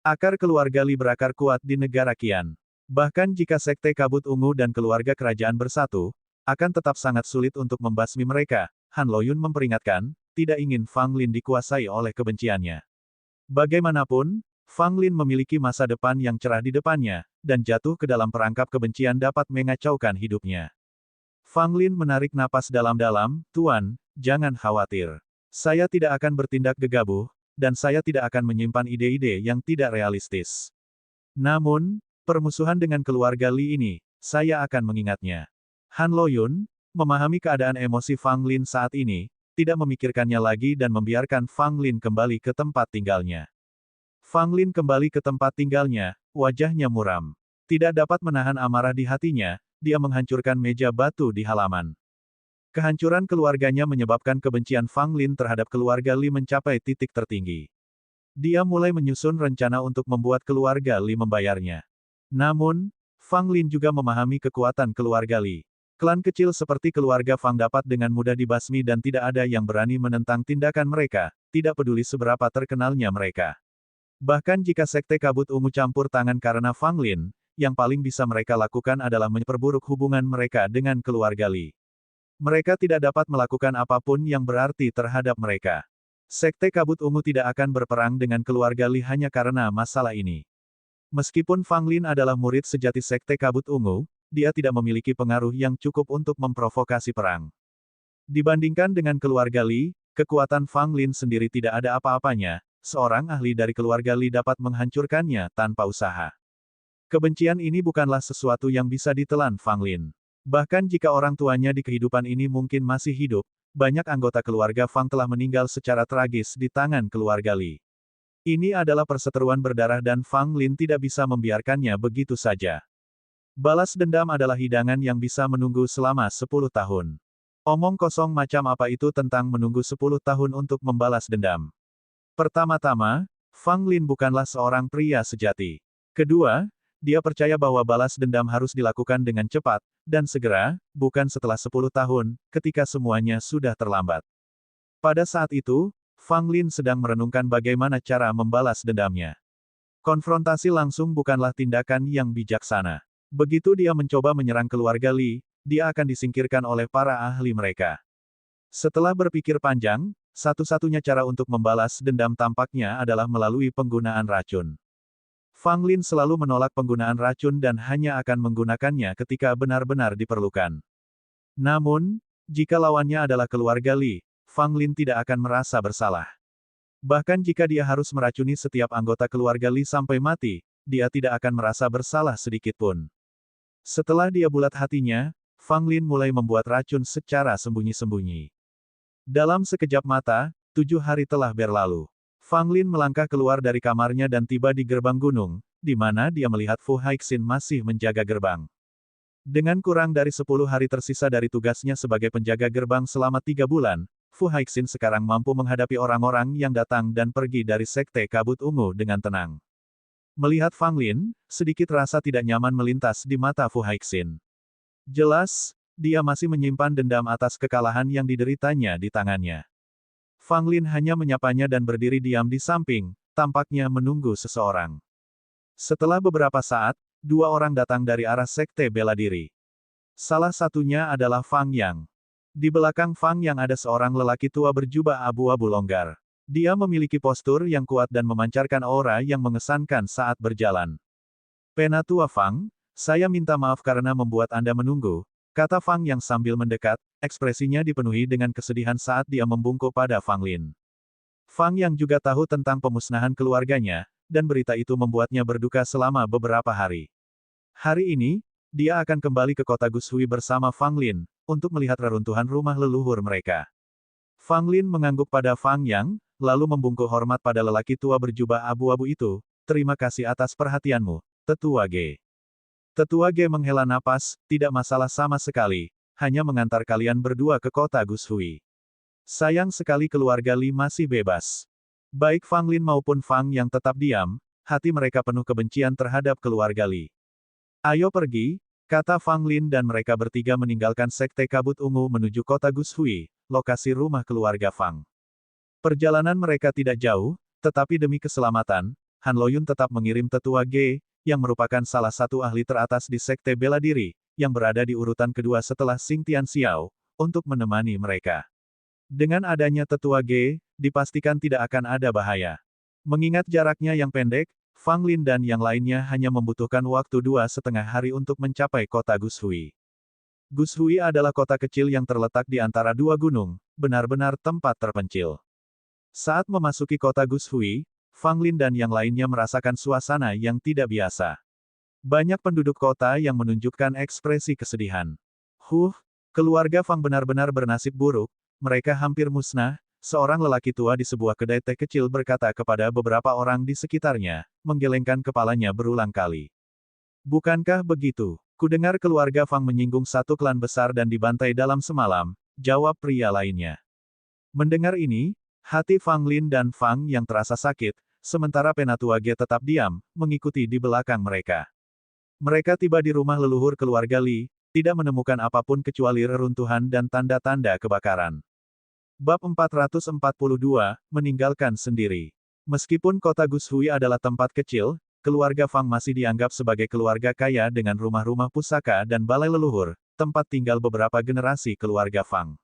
Speaker 1: Akar keluarga Li berakar kuat di negara Qian. Bahkan jika Sekte Kabut Ungu dan keluarga kerajaan bersatu, akan tetap sangat sulit untuk membasmi mereka, Han Loyun memperingatkan, tidak ingin Fang Lin dikuasai oleh kebenciannya. Bagaimanapun, Fang Lin memiliki masa depan yang cerah di depannya, dan jatuh ke dalam perangkap kebencian dapat mengacaukan hidupnya. Fang Lin menarik napas dalam-dalam, Tuan, jangan khawatir. Saya tidak akan bertindak gegabah, dan saya tidak akan menyimpan ide-ide yang tidak realistis. Namun, permusuhan dengan keluarga Li ini, saya akan mengingatnya. Han Loyun, memahami keadaan emosi Fang Lin saat ini, tidak memikirkannya lagi dan membiarkan Fang Lin kembali ke tempat tinggalnya. Fang Lin kembali ke tempat tinggalnya, wajahnya muram. Tidak dapat menahan amarah di hatinya, dia menghancurkan meja batu di halaman. Kehancuran keluarganya menyebabkan kebencian Fang Lin terhadap keluarga Li mencapai titik tertinggi. Dia mulai menyusun rencana untuk membuat keluarga Li membayarnya. Namun, Fang Lin juga memahami kekuatan keluarga Li. Klan kecil seperti keluarga Fang dapat dengan mudah dibasmi dan tidak ada yang berani menentang tindakan mereka, tidak peduli seberapa terkenalnya mereka. Bahkan jika Sekte Kabut Ungu campur tangan karena Fang Lin, yang paling bisa mereka lakukan adalah memperburuk hubungan mereka dengan keluarga Li. Mereka tidak dapat melakukan apapun yang berarti terhadap mereka. Sekte Kabut Ungu tidak akan berperang dengan keluarga Li hanya karena masalah ini. Meskipun Fang Lin adalah murid sejati Sekte Kabut Ungu, dia tidak memiliki pengaruh yang cukup untuk memprovokasi perang. Dibandingkan dengan keluarga Li, kekuatan Fang Lin sendiri tidak ada apa-apanya, seorang ahli dari keluarga Li dapat menghancurkannya tanpa usaha. Kebencian ini bukanlah sesuatu yang bisa ditelan Fang Lin. Bahkan jika orang tuanya di kehidupan ini mungkin masih hidup, banyak anggota keluarga Fang telah meninggal secara tragis di tangan keluarga Li. Ini adalah perseteruan berdarah dan Fang Lin tidak bisa membiarkannya begitu saja. Balas dendam adalah hidangan yang bisa menunggu selama 10 tahun. Omong kosong macam apa itu tentang menunggu 10 tahun untuk membalas dendam. Pertama-tama, Fang Lin bukanlah seorang pria sejati. Kedua, dia percaya bahwa balas dendam harus dilakukan dengan cepat, dan segera, bukan setelah 10 tahun, ketika semuanya sudah terlambat. Pada saat itu, Fang Lin sedang merenungkan bagaimana cara membalas dendamnya. Konfrontasi langsung bukanlah tindakan yang bijaksana. Begitu dia mencoba menyerang keluarga Li, dia akan disingkirkan oleh para ahli mereka. Setelah berpikir panjang, satu-satunya cara untuk membalas dendam tampaknya adalah melalui penggunaan racun. Fang Lin selalu menolak penggunaan racun dan hanya akan menggunakannya ketika benar-benar diperlukan. Namun, jika lawannya adalah keluarga Li, Fang Lin tidak akan merasa bersalah. Bahkan jika dia harus meracuni setiap anggota keluarga Li sampai mati, dia tidak akan merasa bersalah sedikit pun. Setelah dia bulat hatinya, Fang Lin mulai membuat racun secara sembunyi-sembunyi. Dalam sekejap mata, 7 hari telah berlalu. Fang Lin melangkah keluar dari kamarnya dan tiba di gerbang gunung, di mana dia melihat Fu Haixin masih menjaga gerbang. Dengan kurang dari 10 hari tersisa dari tugasnya sebagai penjaga gerbang selama 3 bulan, Fu Haixin sekarang mampu menghadapi orang-orang yang datang dan pergi dari Sekte Kabut Ungu dengan tenang. Melihat Fang Lin, sedikit rasa tidak nyaman melintas di mata Fu Haixin. Jelas, dia masih menyimpan dendam atas kekalahan yang dideritanya di tangannya. Fang Lin hanya menyapanya dan berdiri diam di samping, tampaknya menunggu seseorang. Setelah beberapa saat, dua orang datang dari arah sekte bela diri. Salah satunya adalah Fang Yang. Di belakang Fang Yang ada seorang lelaki tua berjubah abu-abu longgar. Dia memiliki postur yang kuat dan memancarkan aura yang mengesankan saat berjalan. Penatua Fang, saya minta maaf karena membuat Anda menunggu, kata Fang Yang sambil mendekat, ekspresinya dipenuhi dengan kesedihan saat dia membungkuk pada Fang Lin. Fang Yang juga tahu tentang pemusnahan keluarganya, dan berita itu membuatnya berduka selama beberapa hari. Hari ini, dia akan kembali ke kota Gushui bersama Fang Lin, untuk melihat reruntuhan rumah leluhur mereka. Fang Lin mengangguk pada Fang Yang, lalu membungkuk hormat pada lelaki tua berjubah abu-abu itu, terima kasih atas perhatianmu, Tetua Ge. Tetua Ge menghela napas, tidak masalah sama sekali, hanya mengantar kalian berdua ke kota Gushui. Sayang sekali keluarga Li masih bebas. Baik Fang Lin maupun Fang Yang tetap diam, hati mereka penuh kebencian terhadap keluarga Li. Ayo pergi, kata Fang Lin dan mereka bertiga meninggalkan sekte kabut ungu menuju kota Gushui, lokasi rumah keluarga Fang. Perjalanan mereka tidak jauh, tetapi demi keselamatan, Han Loyun tetap mengirim Tetua Ge, yang merupakan salah satu ahli teratas di sekte bela diri, yang berada di urutan kedua setelah Xing Tianxiao, untuk menemani mereka. Dengan adanya Tetua Ge, dipastikan tidak akan ada bahaya. Mengingat jaraknya yang pendek, Fang Lin dan yang lainnya hanya membutuhkan waktu 2,5 hari untuk mencapai kota Gushui. Gushui adalah kota kecil yang terletak di antara dua gunung, benar-benar tempat terpencil. Saat memasuki kota Gushui, Fang Lin dan yang lainnya merasakan suasana yang tidak biasa. Banyak penduduk kota yang menunjukkan ekspresi kesedihan. Keluarga Fang benar-benar bernasib buruk, mereka hampir musnah, seorang lelaki tua di sebuah kedai teh kecil berkata kepada beberapa orang di sekitarnya, menggelengkan kepalanya berulang kali. Bukankah begitu? Kudengar keluarga Fang menyinggung satu klan besar dan dibantai dalam semalam, jawab pria lainnya. Mendengar ini, hati Fang Lin dan Fang yang terasa sakit, sementara Penatua Ge tetap diam, mengikuti di belakang mereka. Mereka tiba di rumah leluhur keluarga Li, tidak menemukan apapun kecuali reruntuhan dan tanda-tanda kebakaran. Bab 442, meninggalkan sendiri. Meskipun kota Gushui adalah tempat kecil, keluarga Fang masih dianggap sebagai keluarga kaya dengan rumah-rumah pusaka dan balai leluhur, tempat tinggal beberapa generasi keluarga Fang.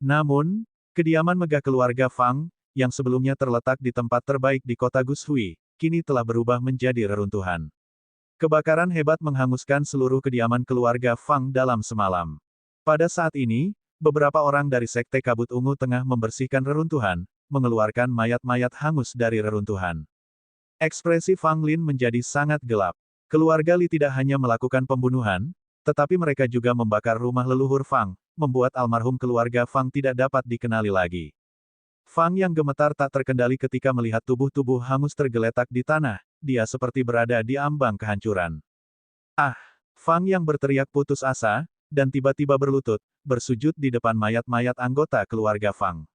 Speaker 1: Namun, kediaman megah keluarga Fang, yang sebelumnya terletak di tempat terbaik di kota Gushui, kini telah berubah menjadi reruntuhan. Kebakaran hebat menghanguskan seluruh kediaman keluarga Fang dalam semalam. Pada saat ini, beberapa orang dari sekte kabut ungu tengah membersihkan reruntuhan, mengeluarkan mayat-mayat hangus dari reruntuhan. Ekspresi Fang Lin menjadi sangat gelap. Keluarga Li tidak hanya melakukan pembunuhan, tetapi mereka juga membakar rumah leluhur Fang, membuat almarhum keluarga Fang tidak dapat dikenali lagi. Fang yang gemetar tak terkendali ketika melihat tubuh-tubuh hangus tergeletak di tanah, dia seperti berada di ambang kehancuran. Ah! Fang yang berteriak putus asa, dan tiba-tiba berlutut, bersujud di depan mayat-mayat anggota keluarga Fang.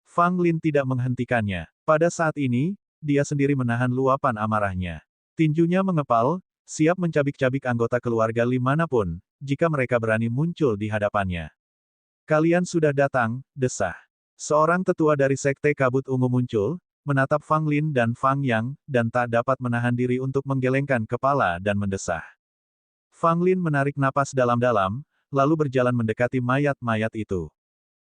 Speaker 1: Fang Lin tidak menghentikannya. Pada saat ini, dia sendiri menahan luapan amarahnya. Tinjunya mengepal, siap mencabik-cabik anggota keluarga Li manapun, jika mereka berani muncul di hadapannya. Kalian sudah datang, desah. Seorang tetua dari sekte kabut ungu muncul, menatap Fang Lin dan Fang Yang, dan tak dapat menahan diri untuk menggelengkan kepala dan mendesah. Fang Lin menarik napas dalam-dalam, lalu berjalan mendekati mayat-mayat itu.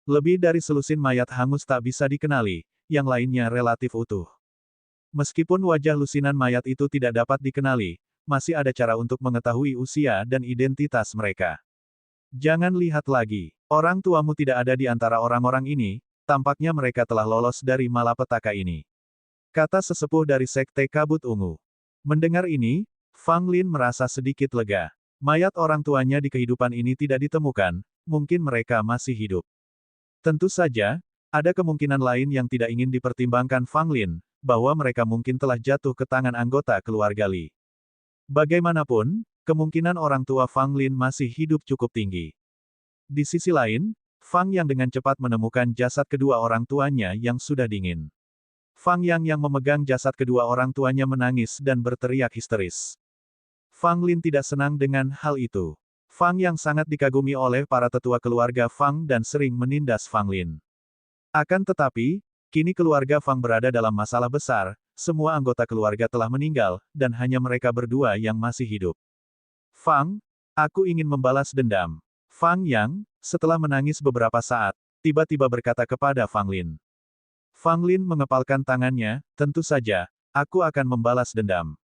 Speaker 1: Lebih dari selusin mayat hangus tak bisa dikenali, yang lainnya relatif utuh. Meskipun wajah lusinan mayat itu tidak dapat dikenali, masih ada cara untuk mengetahui usia dan identitas mereka. Jangan lihat lagi. Orang tuamu tidak ada di antara orang-orang ini, tampaknya mereka telah lolos dari malapetaka ini. Kata sesepuh dari sekte kabut ungu. Mendengar ini, Fang Lin merasa sedikit lega. Mayat orang tuanya di kehidupan ini tidak ditemukan, mungkin mereka masih hidup. Tentu saja, ada kemungkinan lain yang tidak ingin dipertimbangkan Fang Lin, bahwa mereka mungkin telah jatuh ke tangan anggota keluarga Li. Bagaimanapun, kemungkinan orang tua Fang Lin masih hidup cukup tinggi. Di sisi lain, Fang Yang dengan cepat menemukan jasad kedua orang tuanya yang sudah dingin. Fang Yang memegang jasad kedua orang tuanya menangis dan berteriak histeris. Fang Lin tidak senang dengan hal itu. Fang yang sangat dikagumi oleh para tetua keluarga Fang dan sering menindas Fang Lin. Akan tetapi, kini keluarga Fang berada dalam masalah besar, semua anggota keluarga telah meninggal, dan hanya mereka berdua yang masih hidup. Fang, aku ingin membalas dendam. Fang Yang, setelah menangis beberapa saat, tiba-tiba berkata kepada Fang Lin. Fang Lin mengepalkan tangannya, tentu saja, aku akan membalas dendam.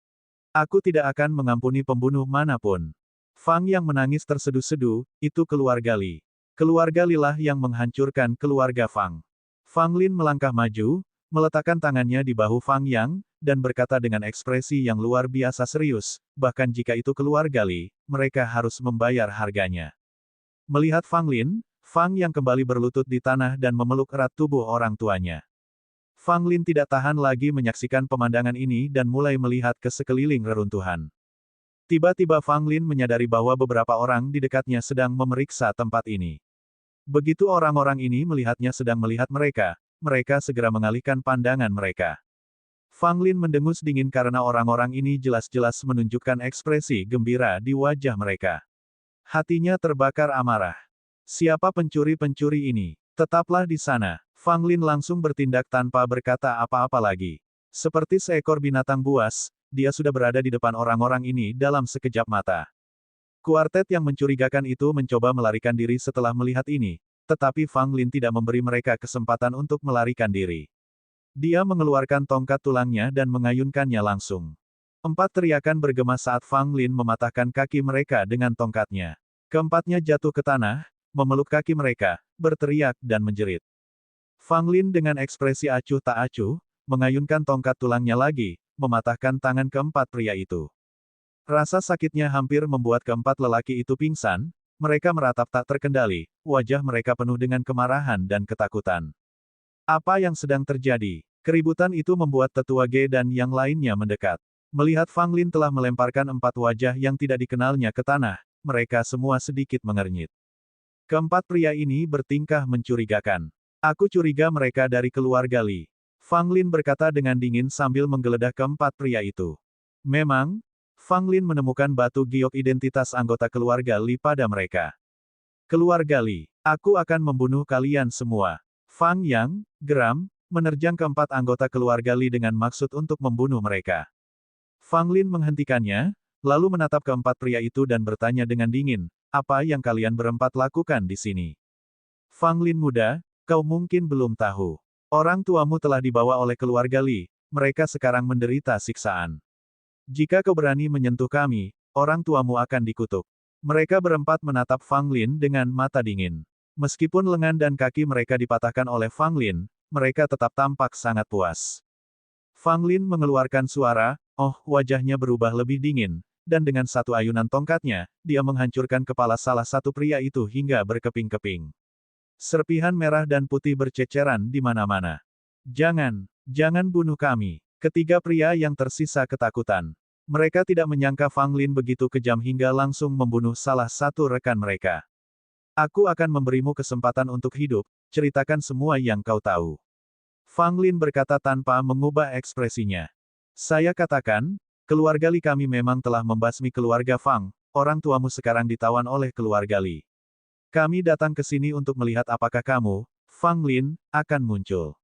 Speaker 1: Aku tidak akan mengampuni pembunuh manapun. Fang yang menangis terseduh-seduh, itu keluarga Li. Keluarga Li lah yang menghancurkan keluarga Fang. Fang Lin melangkah maju, meletakkan tangannya di bahu Fang Yang, dan berkata dengan ekspresi yang luar biasa serius, bahkan jika itu keluarga Li, mereka harus membayar harganya. Melihat Fang Lin, Fang Yang kembali berlutut di tanah dan memeluk erat tubuh orang tuanya. Fang Lin tidak tahan lagi menyaksikan pemandangan ini dan mulai melihat ke sekeliling reruntuhan. Tiba-tiba Fang Lin menyadari bahwa beberapa orang di dekatnya sedang memeriksa tempat ini. Begitu orang-orang ini melihatnya sedang melihat mereka, mereka segera mengalihkan pandangan mereka. Fang Lin mendengus dingin karena orang-orang ini jelas-jelas menunjukkan ekspresi gembira di wajah mereka. Hatinya terbakar amarah. Siapa pencuri-pencuri ini? Tetaplah di sana. Fang Lin langsung bertindak tanpa berkata apa-apa lagi. Seperti seekor binatang buas, dia sudah berada di depan orang-orang ini dalam sekejap mata. Kuartet yang mencurigakan itu mencoba melarikan diri setelah melihat ini, tetapi Fang Lin tidak memberi mereka kesempatan untuk melarikan diri. Dia mengeluarkan tongkat tulangnya dan mengayunkannya langsung. 4 teriakan bergema saat Fang Lin mematahkan kaki mereka dengan tongkatnya. Keempatnya jatuh ke tanah, memeluk kaki mereka, berteriak dan menjerit. Fang Lin dengan ekspresi acuh tak acuh, mengayunkan tongkat tulangnya lagi, mematahkan tangan keempat pria itu. Rasa sakitnya hampir membuat keempat lelaki itu pingsan, mereka meratap tak terkendali, wajah mereka penuh dengan kemarahan dan ketakutan. Apa yang sedang terjadi? Keributan itu membuat tetua Ge dan yang lainnya mendekat. Melihat Fang Lin telah melemparkan 4 wajah yang tidak dikenalnya ke tanah, mereka semua sedikit mengernyit. Keempat pria ini bertingkah mencurigakan. Aku curiga mereka dari keluarga Li. Fang Lin berkata dengan dingin sambil menggeledah keempat pria itu. Memang, Fang Lin menemukan batu giok identitas anggota keluarga Li pada mereka. Keluarga Li, aku akan membunuh kalian semua. Fang Yang, geram, menerjang keempat anggota keluarga Li dengan maksud untuk membunuh mereka. Fang Lin menghentikannya, lalu menatap keempat pria itu dan bertanya dengan dingin, apa yang kalian berempat lakukan di sini? Fang Lin muda, kau mungkin belum tahu. Orang tuamu telah dibawa oleh keluarga Li, mereka sekarang menderita siksaan. Jika kau berani menyentuh kami, orang tuamu akan dikutuk. Mereka berempat menatap Fang Lin dengan mata dingin. Meskipun lengan dan kaki mereka dipatahkan oleh Fang Lin, mereka tetap tampak sangat puas. Fang Lin mengeluarkan suara, wajahnya berubah lebih dingin, dan dengan satu ayunan tongkatnya, dia menghancurkan kepala salah satu pria itu hingga berkeping-keping. Serpihan merah dan putih berceceran di mana-mana. Jangan bunuh kami. Ketiga pria yang tersisa ketakutan. Mereka tidak menyangka Fang Lin begitu kejam hingga langsung membunuh salah satu rekan mereka. Aku akan memberimu kesempatan untuk hidup, ceritakan semua yang kau tahu. Fang Lin berkata tanpa mengubah ekspresinya. Saya katakan, keluarga Li kami memang telah membasmi keluarga Fang, orang tuamu sekarang ditawan oleh keluarga Li. Kami datang ke sini untuk melihat apakah kamu, Fang Lin, akan muncul.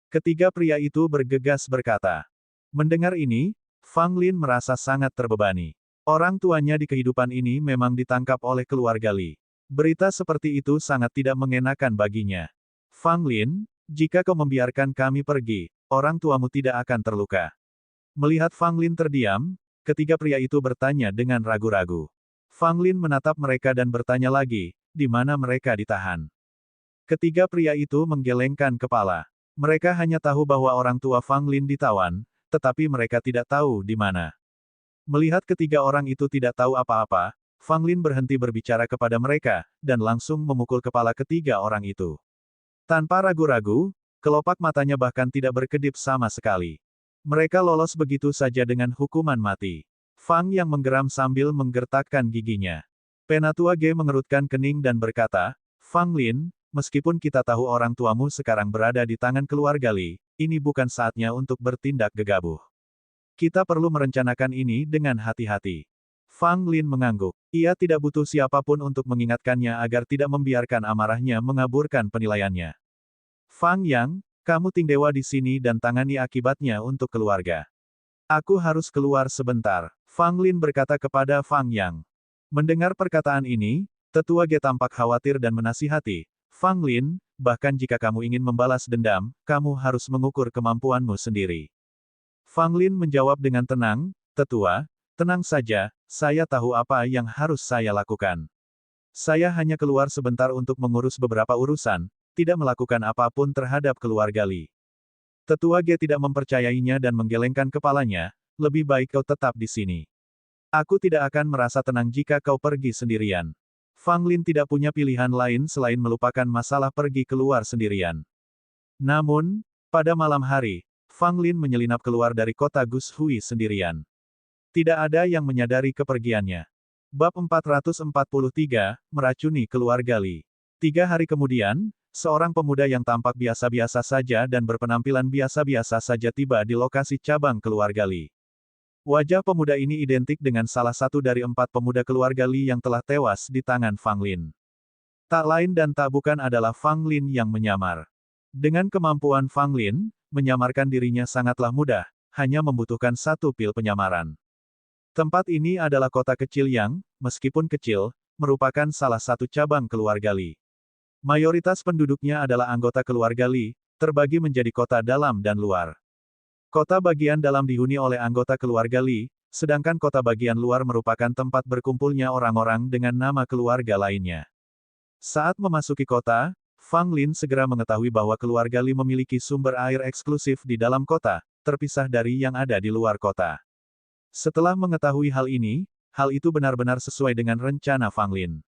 Speaker 1: Ketiga pria itu bergegas berkata. Mendengar ini, Fang Lin merasa sangat terbebani. Orang tuanya di kehidupan ini memang ditangkap oleh keluarga Li. Berita seperti itu sangat tidak mengenakan baginya. Fang Lin, jika kau membiarkan kami pergi, orang tuamu tidak akan terluka. Melihat Fang Lin terdiam, ketiga pria itu bertanya dengan ragu-ragu. Fang Lin menatap mereka dan bertanya lagi, di mana mereka ditahan. Ketiga pria itu menggelengkan kepala. Mereka hanya tahu bahwa orang tua Fang Lin ditawan, tetapi mereka tidak tahu di mana. Melihat ketiga orang itu tidak tahu apa-apa, Fang Lin berhenti berbicara kepada mereka, dan langsung memukul kepala ketiga orang itu. Tanpa ragu-ragu, kelopak matanya bahkan tidak berkedip sama sekali. Mereka lolos begitu saja dengan hukuman mati. Fang yang menggeram sambil menggertakkan giginya. Penatua Ge mengerutkan kening dan berkata, Fang Lin, meskipun kita tahu orang tuamu sekarang berada di tangan keluarga Li, ini bukan saatnya untuk bertindak gegabah. Kita perlu merencanakan ini dengan hati-hati. Fang Lin mengangguk. Ia tidak butuh siapapun untuk mengingatkannya agar tidak membiarkan amarahnya mengaburkan penilaiannya. Fang Yang, kamu Ting Dewa di sini dan tangani akibatnya untuk keluarga. Aku harus keluar sebentar, Fang Lin berkata kepada Fang Yang. Mendengar perkataan ini, Tetua Ge tampak khawatir dan menasihati, Fang Lin, bahkan jika kamu ingin membalas dendam, kamu harus mengukur kemampuanmu sendiri. Fang Lin menjawab dengan tenang, Tetua, tenang saja, saya tahu apa yang harus saya lakukan. Saya hanya keluar sebentar untuk mengurus beberapa urusan, tidak melakukan apapun terhadap keluarga Li. Tetua Ge tidak mempercayainya dan menggelengkan kepalanya, lebih baik kau tetap di sini. Aku tidak akan merasa tenang jika kau pergi sendirian. Fang Lin tidak punya pilihan lain selain melupakan masalah pergi keluar sendirian. Namun, pada malam hari, Fang Lin menyelinap keluar dari kota Gus Hui sendirian. Tidak ada yang menyadari kepergiannya. Bab 443, Meracuni Keluarga Li. 3 hari kemudian, seorang pemuda yang tampak biasa-biasa saja dan berpenampilan biasa-biasa saja tiba di lokasi cabang keluarga Li. Wajah pemuda ini identik dengan salah satu dari 4 pemuda keluarga Li yang telah tewas di tangan Fang Lin. Tak lain dan tak bukan adalah Fang Lin yang menyamar. Dengan kemampuan Fang Lin, menyamarkan dirinya sangatlah mudah, hanya membutuhkan 1 pil penyamaran. Tempat ini adalah kota kecil yang, meskipun kecil, merupakan salah satu cabang keluarga Li. Mayoritas penduduknya adalah anggota keluarga Li, terbagi menjadi kota dalam dan luar. Kota bagian dalam dihuni oleh anggota keluarga Li, sedangkan kota bagian luar merupakan tempat berkumpulnya orang-orang dengan nama keluarga lainnya. Saat memasuki kota, Fang Lin segera mengetahui bahwa keluarga Li memiliki sumber air eksklusif di dalam kota, terpisah dari yang ada di luar kota. Setelah mengetahui hal itu benar-benar sesuai dengan rencana Fang Lin.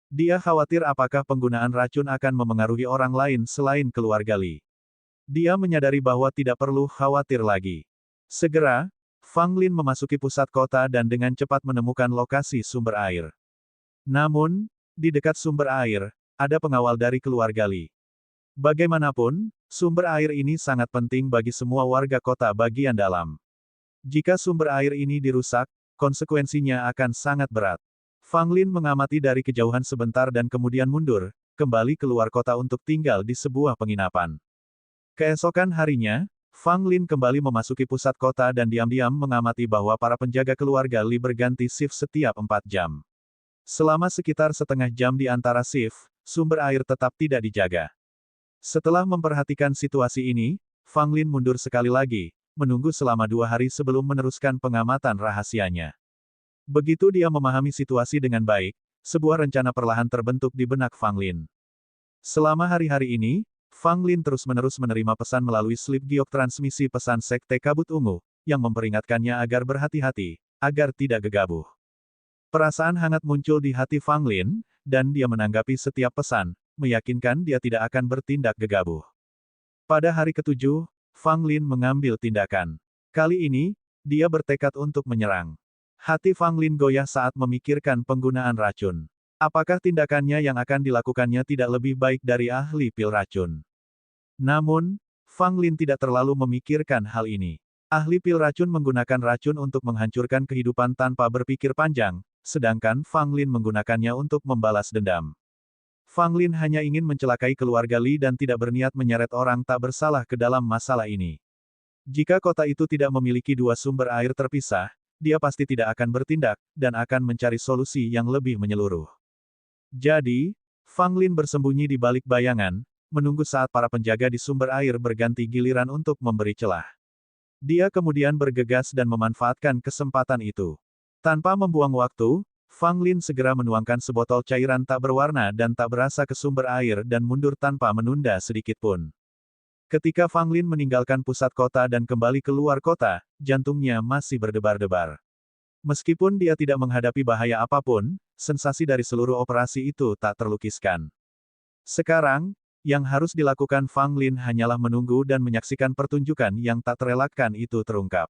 Speaker 1: Dia khawatir apakah penggunaan racun akan memengaruhi orang lain selain keluarga Li. Dia menyadari bahwa tidak perlu khawatir lagi. Segera, Fang Lin memasuki pusat kota dan dengan cepat menemukan lokasi sumber air. Namun, di dekat sumber air, ada pengawal dari keluarga Li. Bagaimanapun, sumber air ini sangat penting bagi semua warga kota bagian dalam. Jika sumber air ini dirusak, konsekuensinya akan sangat berat. Fang Lin mengamati dari kejauhan sebentar dan kemudian mundur, kembali keluar kota untuk tinggal di sebuah penginapan. Keesokan harinya, Fang Lin kembali memasuki pusat kota dan diam-diam mengamati bahwa para penjaga keluarga Li berganti shift setiap 4 jam. Selama sekitar setengah jam di antara shift, sumber air tetap tidak dijaga. Setelah memperhatikan situasi ini, Fang Lin mundur sekali lagi, menunggu selama 2 hari sebelum meneruskan pengamatan rahasianya. Begitu dia memahami situasi dengan baik, sebuah rencana perlahan terbentuk di benak Fang Lin. Selama hari-hari ini, Fang Lin terus-menerus menerima pesan melalui slip giok transmisi pesan Sekte Kabut Ungu, yang memperingatkannya agar berhati-hati, agar tidak gegabah. Perasaan hangat muncul di hati Fang Lin, dan dia menanggapi setiap pesan, meyakinkan dia tidak akan bertindak gegabah. Pada hari ke-7, Fang Lin mengambil tindakan. Kali ini, dia bertekad untuk menyerang. Hati Fang Lin goyah saat memikirkan penggunaan racun. Apakah tindakannya yang akan dilakukannya tidak lebih baik dari ahli pil racun? Namun, Fang Lin tidak terlalu memikirkan hal ini. Ahli pil racun menggunakan racun untuk menghancurkan kehidupan tanpa berpikir panjang, sedangkan Fang Lin menggunakannya untuk membalas dendam. Fang Lin hanya ingin mencelakai keluarga Li dan tidak berniat menyeret orang tak bersalah ke dalam masalah ini. Jika kota itu tidak memiliki 2 sumber air terpisah, dia pasti tidak akan bertindak, dan akan mencari solusi yang lebih menyeluruh. Jadi, Fang Lin bersembunyi di balik bayangan, menunggu saat para penjaga di sumber air berganti giliran untuk memberi celah. Dia kemudian bergegas dan memanfaatkan kesempatan itu. Tanpa membuang waktu, Fang Lin segera menuangkan sebotol cairan tak berwarna dan tak berasa ke sumber air dan mundur tanpa menunda sedikit pun. Ketika Fang Lin meninggalkan pusat kota dan kembali keluar kota, jantungnya masih berdebar-debar. Meskipun dia tidak menghadapi bahaya apapun, sensasi dari seluruh operasi itu tak terlukiskan. Sekarang, yang harus dilakukan Fang Lin hanyalah menunggu dan menyaksikan pertunjukan yang tak terelakkan itu terungkap.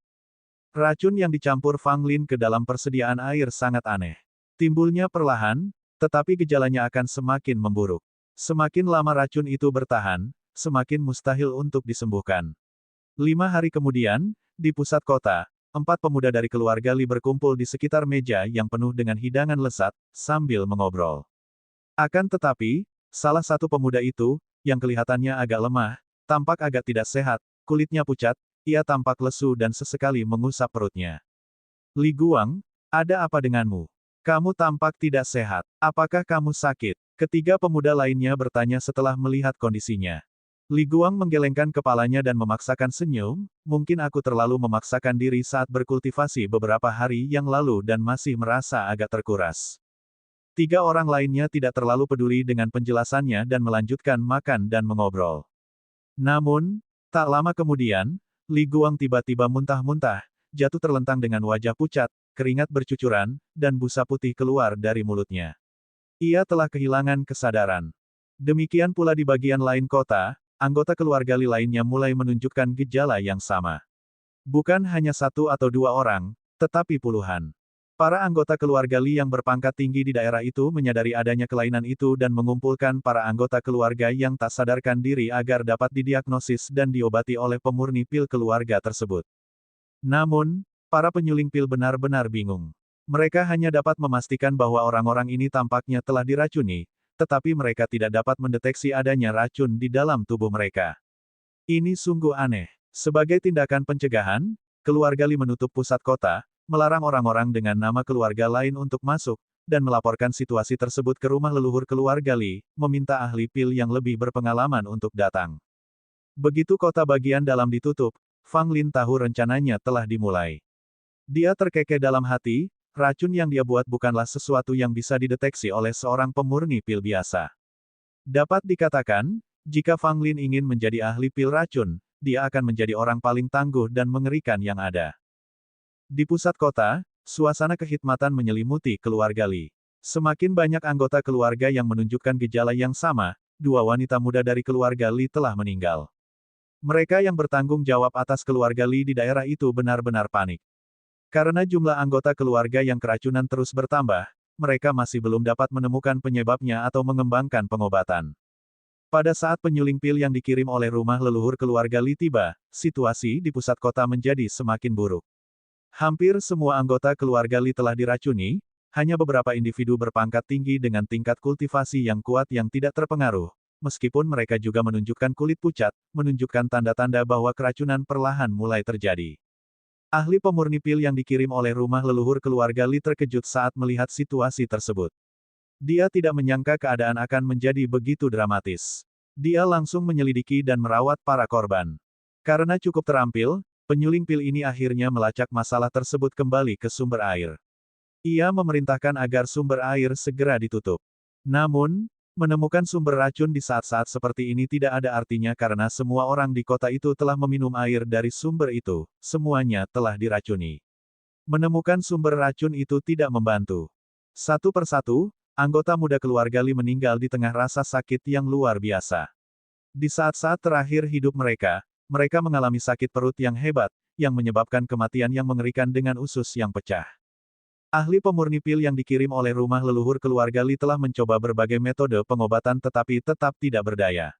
Speaker 1: Racun yang dicampur Fang Lin ke dalam persediaan air sangat aneh. Timbulnya perlahan, tetapi gejalanya akan semakin memburuk. Semakin lama racun itu bertahan, semakin mustahil untuk disembuhkan. 5 hari kemudian, di pusat kota, 4 pemuda dari keluarga Li berkumpul di sekitar meja yang penuh dengan hidangan lezat, sambil mengobrol. Akan tetapi, salah satu pemuda itu, yang kelihatannya agak lemah, tampak agak tidak sehat, kulitnya pucat, ia tampak lesu dan sesekali mengusap perutnya. Li Guang, ada apa denganmu? Kamu tampak tidak sehat. Apakah kamu sakit? Ketiga pemuda lainnya bertanya setelah melihat kondisinya. Li Guang menggelengkan kepalanya dan memaksakan senyum, mungkin aku terlalu memaksakan diri saat berkultivasi beberapa hari yang lalu dan masih merasa agak terkuras. Tiga orang lainnya tidak terlalu peduli dengan penjelasannya dan melanjutkan makan dan mengobrol. Namun, tak lama kemudian, Li Guang tiba-tiba muntah-muntah, jatuh terlentang dengan wajah pucat, keringat bercucuran, dan busa putih keluar dari mulutnya. Ia telah kehilangan kesadaran. Demikian pula di bagian lain kota, anggota keluarga Li lainnya mulai menunjukkan gejala yang sama. Bukan hanya satu atau dua orang, tetapi puluhan. Para anggota keluarga Li yang berpangkat tinggi di daerah itu menyadari adanya kelainan itu dan mengumpulkan para anggota keluarga yang tak sadarkan diri agar dapat didiagnosis dan diobati oleh pemurni pil keluarga tersebut. Namun, para penyuling pil benar-benar bingung. Mereka hanya dapat memastikan bahwa orang-orang ini tampaknya telah diracuni, tetapi mereka tidak dapat mendeteksi adanya racun di dalam tubuh mereka. Ini sungguh aneh. Sebagai tindakan pencegahan, keluarga Li menutup pusat kota, melarang orang-orang dengan nama keluarga lain untuk masuk, dan melaporkan situasi tersebut ke rumah leluhur keluarga Li, meminta ahli pil yang lebih berpengalaman untuk datang. Begitu kota bagian dalam ditutup, Fang Lin tahu rencananya telah dimulai. Dia terkekeh dalam hati, racun yang dia buat bukanlah sesuatu yang bisa dideteksi oleh seorang pemurni pil biasa. Dapat dikatakan, jika Fang Lin ingin menjadi ahli pil racun, dia akan menjadi orang paling tangguh dan mengerikan yang ada. Di pusat kota, suasana kehikmatan menyelimuti keluarga Li. Semakin banyak anggota keluarga yang menunjukkan gejala yang sama, dua wanita muda dari keluarga Li telah meninggal. Mereka yang bertanggung jawab atas keluarga Li di daerah itu benar-benar panik. Karena jumlah anggota keluarga yang keracunan terus bertambah, mereka masih belum dapat menemukan penyebabnya atau mengembangkan pengobatan. Pada saat penyuling pil yang dikirim oleh rumah leluhur keluarga Li tiba, situasi di pusat kota menjadi semakin buruk. Hampir semua anggota keluarga Li telah diracuni, hanya beberapa individu berpangkat tinggi dengan tingkat kultivasi yang kuat yang tidak terpengaruh, meskipun mereka juga menunjukkan kulit pucat, menunjukkan tanda-tanda bahwa keracunan perlahan mulai terjadi. Ahli pemurni pil yang dikirim oleh rumah leluhur keluarga Li terkejut saat melihat situasi tersebut. Dia tidak menyangka keadaan akan menjadi begitu dramatis. Dia langsung menyelidiki dan merawat para korban. Karena cukup terampil, penyuling pil ini akhirnya melacak masalah tersebut kembali ke sumber air. Ia memerintahkan agar sumber air segera ditutup. Namun, menemukan sumber racun di saat-saat seperti ini tidak ada artinya karena semua orang di kota itu telah meminum air dari sumber itu, semuanya telah diracuni. Menemukan sumber racun itu tidak membantu. Satu persatu, anggota muda keluarga Li meninggal di tengah rasa sakit yang luar biasa. Di saat-saat terakhir hidup mereka, mereka mengalami sakit perut yang hebat, yang menyebabkan kematian yang mengerikan dengan usus yang pecah. Ahli pemurni pil yang dikirim oleh rumah leluhur keluarga Li telah mencoba berbagai metode pengobatan tetapi tetap tidak berdaya.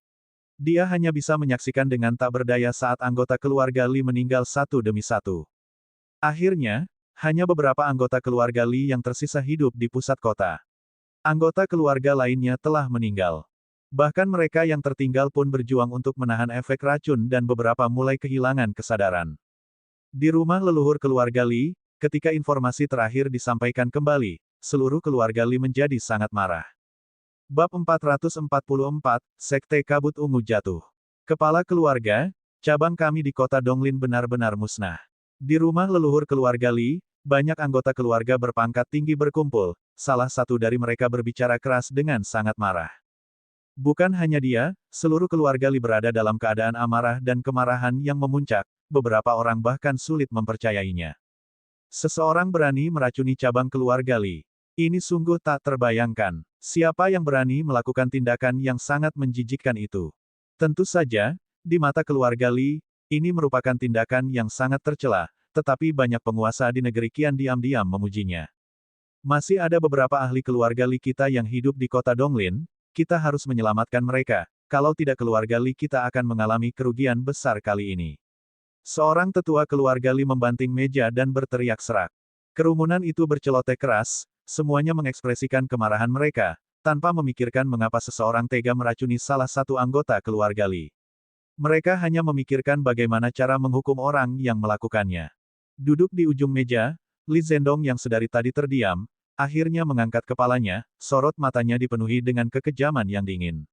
Speaker 1: Dia hanya bisa menyaksikan dengan tak berdaya saat anggota keluarga Li meninggal satu demi satu. Akhirnya, hanya beberapa anggota keluarga Li yang tersisa hidup di pusat kota. Anggota keluarga lainnya telah meninggal. Bahkan mereka yang tertinggal pun berjuang untuk menahan efek racun dan beberapa mulai kehilangan kesadaran. Di rumah leluhur keluarga Li, ketika informasi terakhir disampaikan kembali, seluruh keluarga Li menjadi sangat marah. Bab 444, Sekte Kabut Ungu Jatuh. Kepala keluarga, cabang kami di kota Donglin benar-benar musnah. Di rumah leluhur keluarga Li, banyak anggota keluarga berpangkat tinggi berkumpul, salah satu dari mereka berbicara keras dengan sangat marah. Bukan hanya dia, seluruh keluarga Li berada dalam keadaan amarah dan kemarahan yang memuncak, beberapa orang bahkan sulit mempercayainya. Seseorang berani meracuni cabang keluarga Li. Ini sungguh tak terbayangkan. Siapa yang berani melakukan tindakan yang sangat menjijikkan itu? Tentu saja, di mata keluarga Li, ini merupakan tindakan yang sangat tercela, tetapi banyak penguasa di negeri Qian diam-diam memujinya. Masih ada beberapa ahli keluarga Li kita yang hidup di kota Donglin, kita harus menyelamatkan mereka, kalau tidak keluarga Li kita akan mengalami kerugian besar kali ini. Seorang tetua keluarga Li membanting meja dan berteriak serak. Kerumunan itu berceloteh keras, semuanya mengekspresikan kemarahan mereka, tanpa memikirkan mengapa seseorang tega meracuni salah satu anggota keluarga Li. Mereka hanya memikirkan bagaimana cara menghukum orang yang melakukannya. Duduk di ujung meja, Li Zhendong yang sedari tadi terdiam, akhirnya mengangkat kepalanya, sorot matanya dipenuhi dengan kekejaman yang dingin.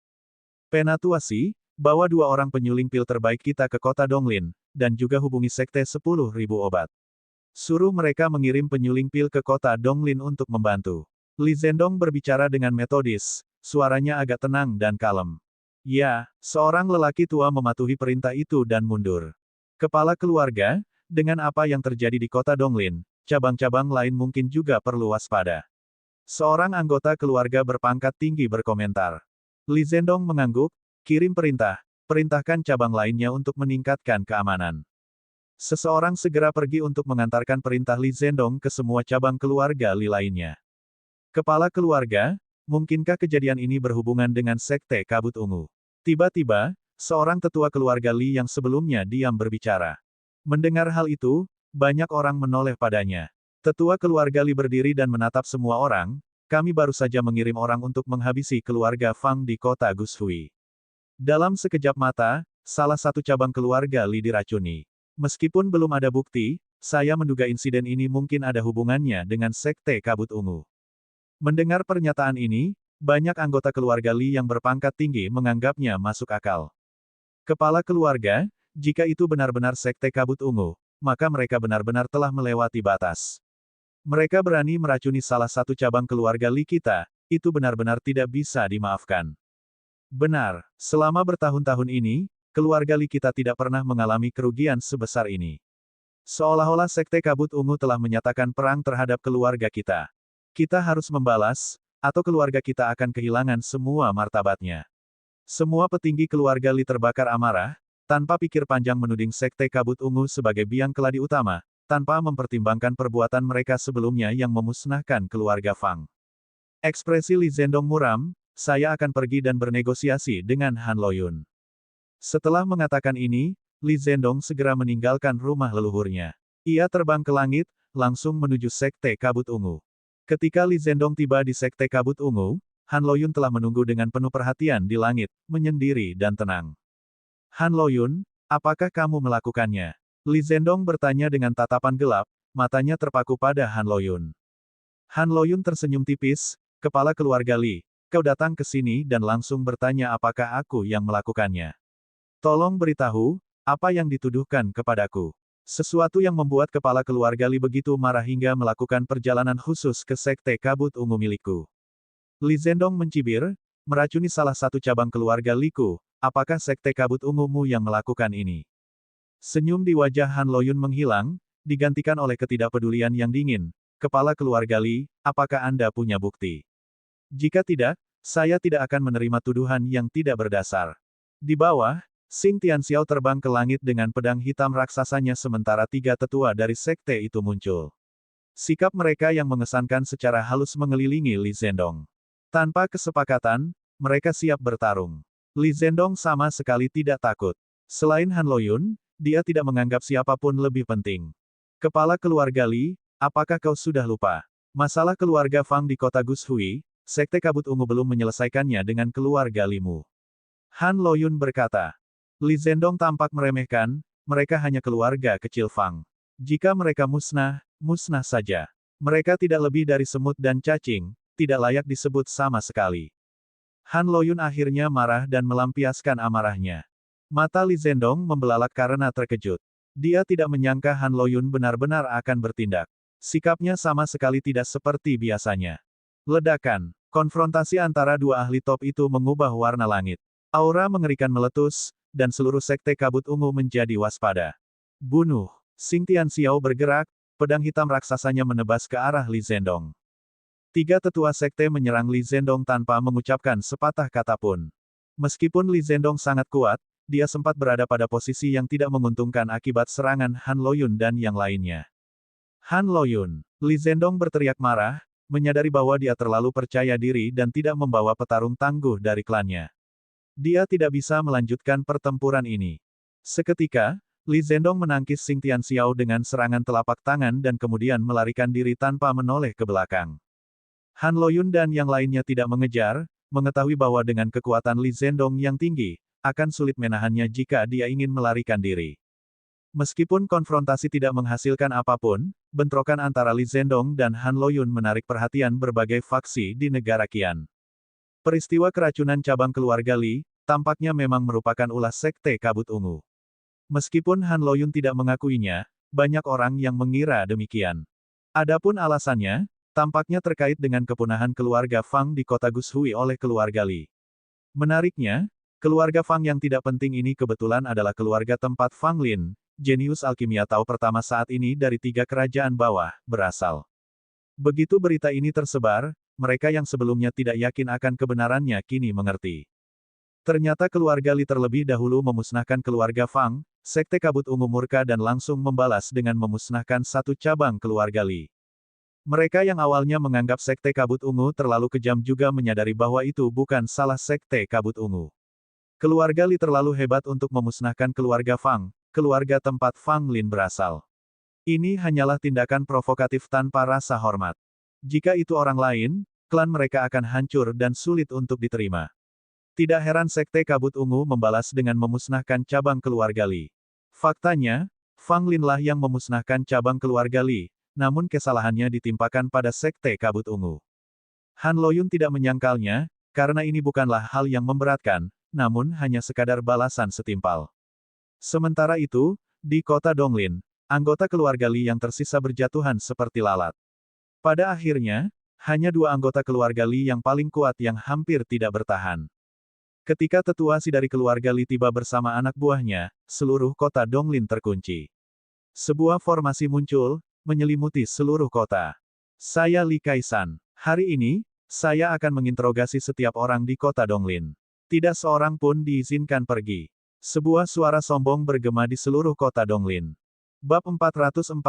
Speaker 1: Penatuasi, bawa 2 orang penyuling pil terbaik kita ke kota Donglin, dan juga hubungi sekte 10.000 obat. Suruh mereka mengirim penyuling pil ke kota Donglin untuk membantu. Li Zhendong berbicara dengan metodis, suaranya agak tenang dan kalem. Ya, seorang lelaki tua mematuhi perintah itu dan mundur. Kepala keluarga, dengan apa yang terjadi di kota Donglin, cabang-cabang lain mungkin juga perlu waspada. Seorang anggota keluarga berpangkat tinggi berkomentar. Li Zhendong mengangguk, kirim perintah, perintahkan cabang lainnya untuk meningkatkan keamanan. Seseorang segera pergi untuk mengantarkan perintah Li Zhendong ke semua cabang keluarga Li lainnya. Kepala keluarga, mungkinkah kejadian ini berhubungan dengan sekte kabut ungu? Tiba-tiba, seorang tetua keluarga Li yang sebelumnya diam berbicara. Mendengar hal itu, banyak orang menoleh padanya. Tetua keluarga Li berdiri dan menatap semua orang, kami baru saja mengirim orang untuk menghabisi keluarga Fang di kota Gushui. Dalam sekejap mata, salah satu cabang keluarga Li diracuni. Meskipun belum ada bukti, saya menduga insiden ini mungkin ada hubungannya dengan sekte kabut ungu. Mendengar pernyataan ini, banyak anggota keluarga Li yang berpangkat tinggi menganggapnya masuk akal. Kepala keluarga, jika itu benar-benar sekte kabut ungu, maka mereka benar-benar telah melewati batas. Mereka berani meracuni salah satu cabang keluarga Li kita, itu benar-benar tidak bisa dimaafkan. Benar, selama bertahun-tahun ini, keluarga Li kita tidak pernah mengalami kerugian sebesar ini. Seolah-olah sekte kabut ungu telah menyatakan perang terhadap keluarga kita. Kita harus membalas, atau keluarga kita akan kehilangan semua martabatnya. Semua petinggi keluarga Li terbakar amarah, tanpa pikir panjang menuding sekte kabut ungu sebagai biang keladi utama, tanpa mempertimbangkan perbuatan mereka sebelumnya yang memusnahkan keluarga Fang. Ekspresi Li Zhendong muram, saya akan pergi dan bernegosiasi dengan Han Loyun. Setelah mengatakan ini, Li Zhendong segera meninggalkan rumah leluhurnya. Ia terbang ke langit, langsung menuju sekte kabut ungu. Ketika Li Zhendong tiba di sekte kabut ungu, Han Loyun telah menunggu dengan penuh perhatian di langit, menyendiri dan tenang. Han Loyun, apakah kamu melakukannya? Li Zhendong bertanya dengan tatapan gelap, matanya terpaku pada Han Loyun. Han Loyun tersenyum tipis, kepala keluarga Li, kau datang ke sini dan langsung bertanya apakah aku yang melakukannya. Tolong beritahu, apa yang dituduhkan kepadaku. Sesuatu yang membuat kepala keluarga Li begitu marah hingga melakukan perjalanan khusus ke sekte kabut ungu milikku. Li Zhendong mencibir, meracuni salah satu cabang keluarga Liku, apakah sekte kabut ungumu yang melakukan ini? Senyum di wajah Han Loyun menghilang, digantikan oleh ketidakpedulian yang dingin. Kepala keluarga Li, apakah Anda punya bukti? Jika tidak, saya tidak akan menerima tuduhan yang tidak berdasar. Di bawah, Xing Tianxiao terbang ke langit dengan pedang hitam raksasanya sementara 3 tetua dari sekte itu muncul. Sikap mereka yang mengesankan secara halus mengelilingi Li Zhendong. Tanpa kesepakatan, mereka siap bertarung. Li Zhendong sama sekali tidak takut. Selain Han Loyun, dia tidak menganggap siapapun lebih penting. Kepala keluarga Li, apakah kau sudah lupa? Masalah keluarga Fang di kota Gushui, sekte kabut ungu belum menyelesaikannya dengan keluarga Limu. Han Loyun berkata. Li Zhendong tampak meremehkan, mereka hanya keluarga kecil Fang. Jika mereka musnah, musnah saja. Mereka tidak lebih dari semut dan cacing, tidak layak disebut sama sekali. Han Loyun akhirnya marah dan melampiaskan amarahnya. Mata Li Zhendong membelalak karena terkejut. Dia tidak menyangka Han Loyun benar-benar akan bertindak. Sikapnya sama sekali tidak seperti biasanya. Ledakan, konfrontasi antara 2 ahli top itu mengubah warna langit. Aura mengerikan meletus, dan seluruh sekte kabut ungu menjadi waspada. Bunuh! Xing Tianxiao bergerak, pedang hitam raksasanya menebas ke arah Li Zhendong. 3 tetua sekte menyerang Li Zhendong tanpa mengucapkan sepatah kata pun. Meskipun Li Zhendong sangat kuat, dia sempat berada pada posisi yang tidak menguntungkan akibat serangan Han Loyun dan yang lainnya. Han Loyun! Li Zhendong berteriak marah, menyadari bahwa dia terlalu percaya diri dan tidak membawa petarung tangguh dari klannya. Dia tidak bisa melanjutkan pertempuran ini. Seketika, Li Zhendong menangkis Xing Tianxiao dengan serangan telapak tangan dan kemudian melarikan diri tanpa menoleh ke belakang. Han Loyun dan yang lainnya tidak mengejar, mengetahui bahwa dengan kekuatan Li Zhendong yang tinggi, akan sulit menahannya jika dia ingin melarikan diri. Meskipun konfrontasi tidak menghasilkan apapun, bentrokan antara Li Zhendong dan Han Loyun menarik perhatian berbagai faksi di negara Qian. Peristiwa keracunan cabang keluarga Li, tampaknya memang merupakan ulah Sekte Kabut Ungu. Meskipun Han Loyun tidak mengakuinya, banyak orang yang mengira demikian. Adapun alasannya, tampaknya terkait dengan kepunahan keluarga Fang di kota Gushui oleh keluarga Li. Menariknya, keluarga Fang yang tidak penting ini kebetulan adalah keluarga tempat Fang Lin, jenius alkimia Tao pertama saat ini dari 3 kerajaan bawah, berasal. Begitu berita ini tersebar, mereka yang sebelumnya tidak yakin akan kebenarannya kini mengerti. Ternyata keluarga Li terlebih dahulu memusnahkan keluarga Fang, Sekte Kabut Ungu murka dan langsung membalas dengan memusnahkan satu cabang keluarga Li. Mereka yang awalnya menganggap Sekte Kabut Ungu terlalu kejam juga menyadari bahwa itu bukan salah Sekte Kabut Ungu. Keluarga Li terlalu hebat untuk memusnahkan keluarga Fang, keluarga tempat Fang Lin berasal. Ini hanyalah tindakan provokatif tanpa rasa hormat. Jika itu orang lain, klan mereka akan hancur dan sulit untuk diterima. Tidak heran Sekte Kabut Ungu membalas dengan memusnahkan cabang keluarga Li. Faktanya, Fang Lin lah yang memusnahkan cabang keluarga Li, namun kesalahannya ditimpakan pada Sekte Kabut Ungu. Han Loyun tidak menyangkalnya, karena ini bukanlah hal yang memberatkan, namun hanya sekadar balasan setimpal. Sementara itu, di kota Donglin, anggota keluarga Li yang tersisa berjatuhan seperti lalat. Pada akhirnya, hanya 2 anggota keluarga Li yang paling kuat yang hampir tidak bertahan. Ketika tetua si dari keluarga Li tiba bersama anak buahnya, seluruh kota Donglin terkunci. Sebuah formasi muncul, menyelimuti seluruh kota. Saya Li Kaisan. Hari ini, saya akan menginterogasi setiap orang di kota Donglin. Tidak seorang pun diizinkan pergi. Sebuah suara sombong bergema di seluruh kota Donglin. Bab 445,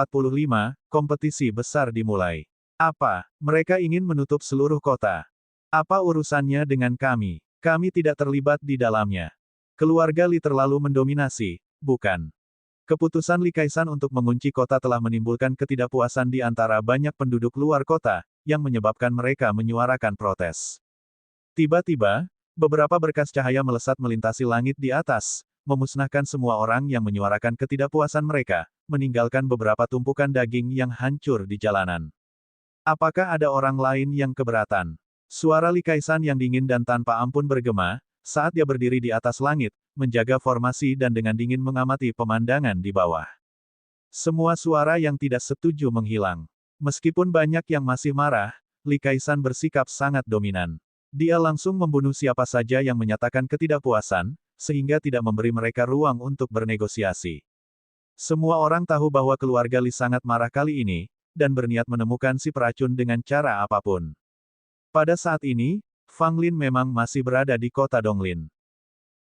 Speaker 1: kompetisi besar dimulai. Apa, mereka ingin menutup seluruh kota? Apa urusannya dengan kami? Kami tidak terlibat di dalamnya. Keluarga Li terlalu mendominasi, bukan? Keputusan Li Kaisan untuk mengunci kota telah menimbulkan ketidakpuasan di antara banyak penduduk luar kota, yang menyebabkan mereka menyuarakan protes. Tiba-tiba, beberapa berkas cahaya melesat melintasi langit di atas, memusnahkan semua orang yang menyuarakan ketidakpuasan mereka, meninggalkan beberapa tumpukan daging yang hancur di jalanan. Apakah ada orang lain yang keberatan? Suara Li Kaisan yang dingin dan tanpa ampun bergema, saat dia berdiri di atas langit, menjaga formasi dan dengan dingin mengamati pemandangan di bawah. Semua suara yang tidak setuju menghilang. Meskipun banyak yang masih marah, Li Kaisan bersikap sangat dominan. Dia langsung membunuh siapa saja yang menyatakan ketidakpuasan, sehingga tidak memberi mereka ruang untuk bernegosiasi. Semua orang tahu bahwa keluarga Li sangat marah kali ini, dan berniat menemukan si peracun dengan cara apapun. Pada saat ini, Fang Lin memang masih berada di kota Donglin.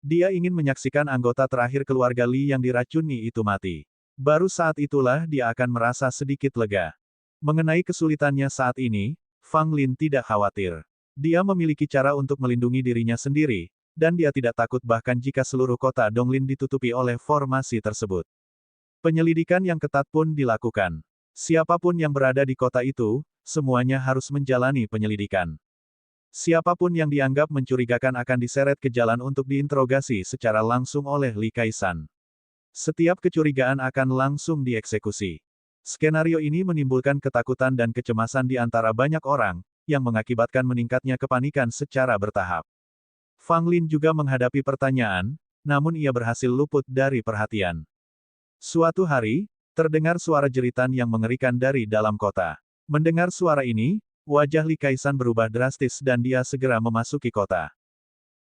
Speaker 1: Dia ingin menyaksikan anggota terakhir keluarga Li yang diracuni itu mati. Baru saat itulah dia akan merasa sedikit lega. Mengenai kesulitannya saat ini, Fang Lin tidak khawatir. Dia memiliki cara untuk melindungi dirinya sendiri, dan dia tidak takut bahkan jika seluruh kota Donglin ditutupi oleh formasi tersebut. Penyelidikan yang ketat pun dilakukan. Siapapun yang berada di kota itu, semuanya harus menjalani penyelidikan. Siapapun yang dianggap mencurigakan akan diseret ke jalan untuk diinterogasi secara langsung oleh Li Kaisan. Setiap kecurigaan akan langsung dieksekusi. Skenario ini menimbulkan ketakutan dan kecemasan di antara banyak orang, yang mengakibatkan meningkatnya kepanikan secara bertahap. Fang Lin juga menghadapi pertanyaan, namun ia berhasil luput dari perhatian. Suatu hari, terdengar suara jeritan yang mengerikan dari dalam kota. Mendengar suara ini, wajah Li Kaisan berubah drastis dan dia segera memasuki kota.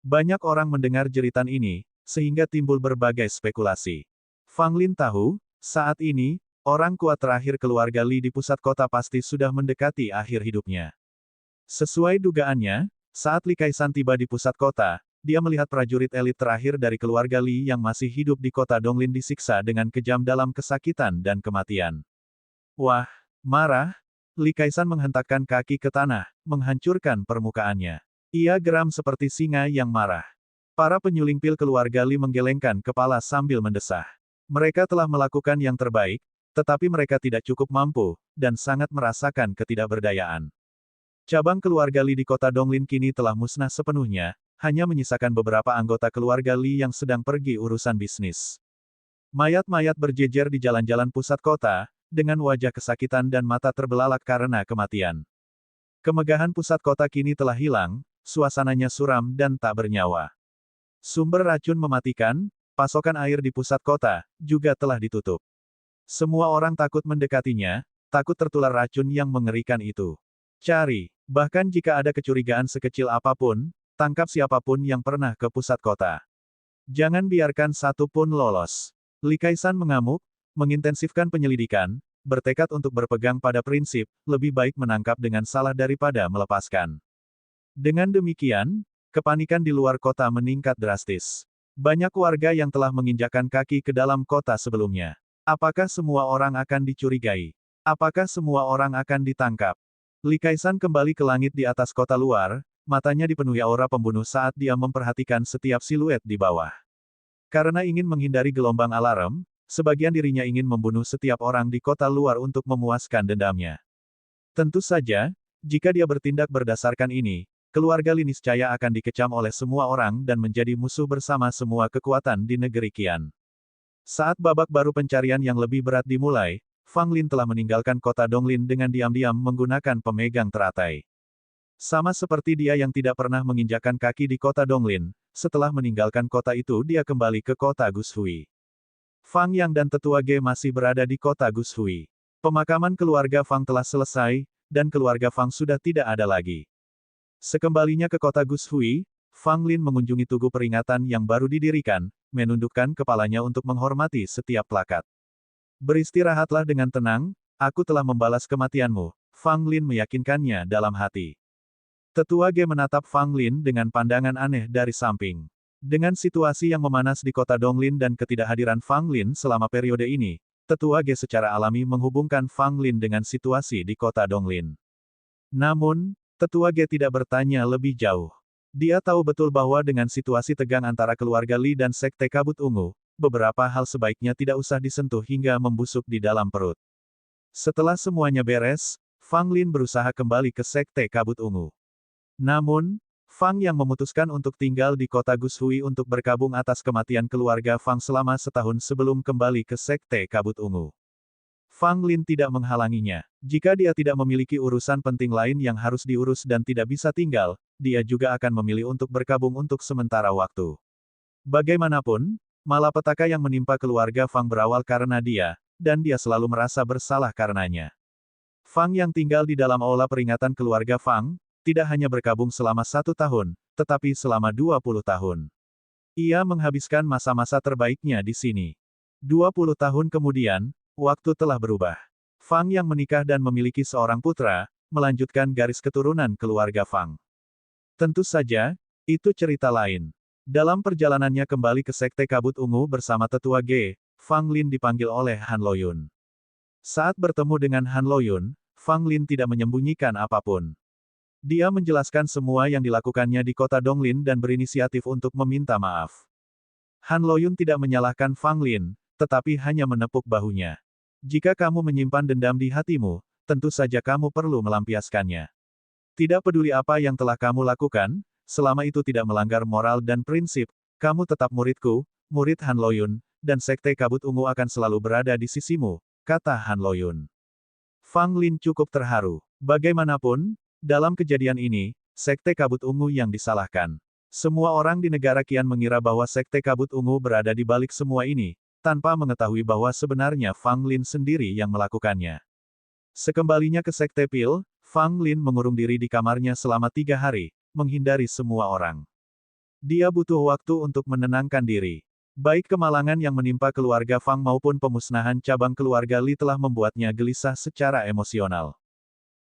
Speaker 1: Banyak orang mendengar jeritan ini, sehingga timbul berbagai spekulasi. Fang Lin tahu, saat ini, orang kuat terakhir keluarga Li di pusat kota pasti sudah mendekati akhir hidupnya. Sesuai dugaannya, saat Li Kaisan tiba di pusat kota, dia melihat prajurit elit terakhir dari keluarga Li yang masih hidup di kota Donglin disiksa dengan kejam dalam kesakitan dan kematian. Wah, marah! Li Kaisan menghentakkan kaki ke tanah, menghancurkan permukaannya. Ia geram seperti singa yang marah. Para penyuling pil keluarga Li menggelengkan kepala sambil mendesah. Mereka telah melakukan yang terbaik, tetapi mereka tidak cukup mampu, dan sangat merasakan ketidakberdayaan. Cabang keluarga Li di kota Donglin kini telah musnah sepenuhnya, hanya menyisakan beberapa anggota keluarga Li yang sedang pergi urusan bisnis. Mayat-mayat berjejer di jalan-jalan pusat kota, dengan wajah kesakitan dan mata terbelalak karena kematian. Kemegahan pusat kota kini telah hilang, suasananya suram dan tak bernyawa. Sumber racun mematikan, pasokan air di pusat kota, juga telah ditutup. Semua orang takut mendekatinya, takut tertular racun yang mengerikan itu. Cari, bahkan jika ada kecurigaan sekecil apapun, tangkap siapapun yang pernah ke pusat kota. Jangan biarkan satu pun lolos. Li Kaisan mengamuk, mengintensifkan penyelidikan, bertekad untuk berpegang pada prinsip, lebih baik menangkap dengan salah daripada melepaskan. Dengan demikian, kepanikan di luar kota meningkat drastis. Banyak warga yang telah menginjakkan kaki ke dalam kota sebelumnya. Apakah semua orang akan dicurigai? Apakah semua orang akan ditangkap? Li Kaisan kembali ke langit di atas kota luar, matanya dipenuhi aura pembunuh saat dia memperhatikan setiap siluet di bawah. Karena ingin menghindari gelombang alarm, sebagian dirinya ingin membunuh setiap orang di kota luar untuk memuaskan dendamnya. Tentu saja, jika dia bertindak berdasarkan ini, keluarga Li niscaya akan dikecam oleh semua orang dan menjadi musuh bersama semua kekuatan di negeri Qian. Saat babak baru pencarian yang lebih berat dimulai, Fang Lin telah meninggalkan kota Donglin dengan diam-diam menggunakan pemegang teratai. Sama seperti dia yang tidak pernah menginjakkan kaki di kota Donglin, setelah meninggalkan kota itu dia kembali ke kota Gushui. Fang Yang dan Tetua Ge masih berada di kota Gushui. Pemakaman keluarga Fang telah selesai, dan keluarga Fang sudah tidak ada lagi. Sekembalinya ke kota Gushui, Fang Lin mengunjungi tugu peringatan yang baru didirikan, menundukkan kepalanya untuk menghormati setiap plakat. Beristirahatlah dengan tenang, aku telah membalas kematianmu, Fang Lin meyakinkannya dalam hati. Tetua Ge menatap Fang Lin dengan pandangan aneh dari samping. Dengan situasi yang memanas di kota Donglin dan ketidakhadiran Fang Lin selama periode ini, Tetua Ge secara alami menghubungkan Fang Lin dengan situasi di kota Donglin. Namun, Tetua Ge tidak bertanya lebih jauh. Dia tahu betul bahwa dengan situasi tegang antara keluarga Li dan Sekte Kabut Ungu, beberapa hal sebaiknya tidak usah disentuh hingga membusuk di dalam perut. Setelah semuanya beres, Fang Lin berusaha kembali ke Sekte Kabut Ungu. Namun, Fang Yang memutuskan untuk tinggal di kota Gushui untuk berkabung atas kematian keluarga Fang selama setahun sebelum kembali ke Sekte Kabut Ungu. Fang Lin tidak menghalanginya. Jika dia tidak memiliki urusan penting lain yang harus diurus dan tidak bisa tinggal, dia juga akan memilih untuk berkabung untuk sementara waktu. Bagaimanapun, malapetaka yang menimpa keluarga Fang berawal karena dia, dan dia selalu merasa bersalah karenanya. Fang Yang tinggal di dalam aula peringatan keluarga Fang, tidak hanya berkabung selama 1 tahun, tetapi selama 20 tahun. Ia menghabiskan masa-masa terbaiknya di sini. 20 tahun kemudian, waktu telah berubah. Fang Yang menikah dan memiliki seorang putra, melanjutkan garis keturunan keluarga Fang. Tentu saja, itu cerita lain. Dalam perjalanannya kembali ke Sekte Kabut Ungu bersama Tetua Ge, Fang Lin dipanggil oleh Han Loyun. Saat bertemu dengan Han Loyun, Fang Lin tidak menyembunyikan apapun. Dia menjelaskan semua yang dilakukannya di kota Donglin dan berinisiatif untuk meminta maaf. Han Loyun tidak menyalahkan Fang Lin, tetapi hanya menepuk bahunya. Jika kamu menyimpan dendam di hatimu, tentu saja kamu perlu melampiaskannya. Tidak peduli apa yang telah kamu lakukan, selama itu tidak melanggar moral dan prinsip, kamu tetap muridku, murid Han Loyun, dan Sekte Kabut Ungu akan selalu berada di sisimu, kata Han Loyun. Fang Lin cukup terharu. Bagaimanapun, dalam kejadian ini, Sekte Kabut Ungu yang disalahkan. Semua orang di negara Qian mengira bahwa Sekte Kabut Ungu berada di balik semua ini, tanpa mengetahui bahwa sebenarnya Fang Lin sendiri yang melakukannya. Sekembalinya ke Sekte Pil, Fang Lin mengurung diri di kamarnya selama 3 hari, menghindari semua orang. Dia butuh waktu untuk menenangkan diri. Baik kemalangan yang menimpa keluarga Fang maupun pemusnahan cabang keluarga Li telah membuatnya gelisah secara emosional.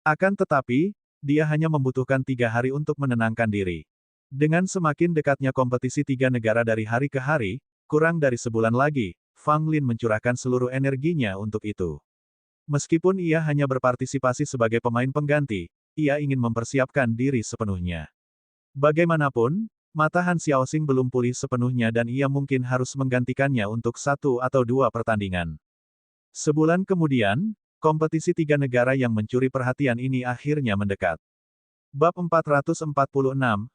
Speaker 1: Akan tetapi, dia hanya membutuhkan 3 hari untuk menenangkan diri. Dengan semakin dekatnya kompetisi 3 negara dari hari ke hari, kurang dari sebulan lagi, Fang Lin mencurahkan seluruh energinya untuk itu. Meskipun ia hanya berpartisipasi sebagai pemain pengganti, ia ingin mempersiapkan diri sepenuhnya. Bagaimanapun, Mata Han Xiaoxing belum pulih sepenuhnya dan ia mungkin harus menggantikannya untuk 1 atau 2 pertandingan. Sebulan kemudian, kompetisi 3 negara yang mencuri perhatian ini akhirnya mendekat. Bab 446,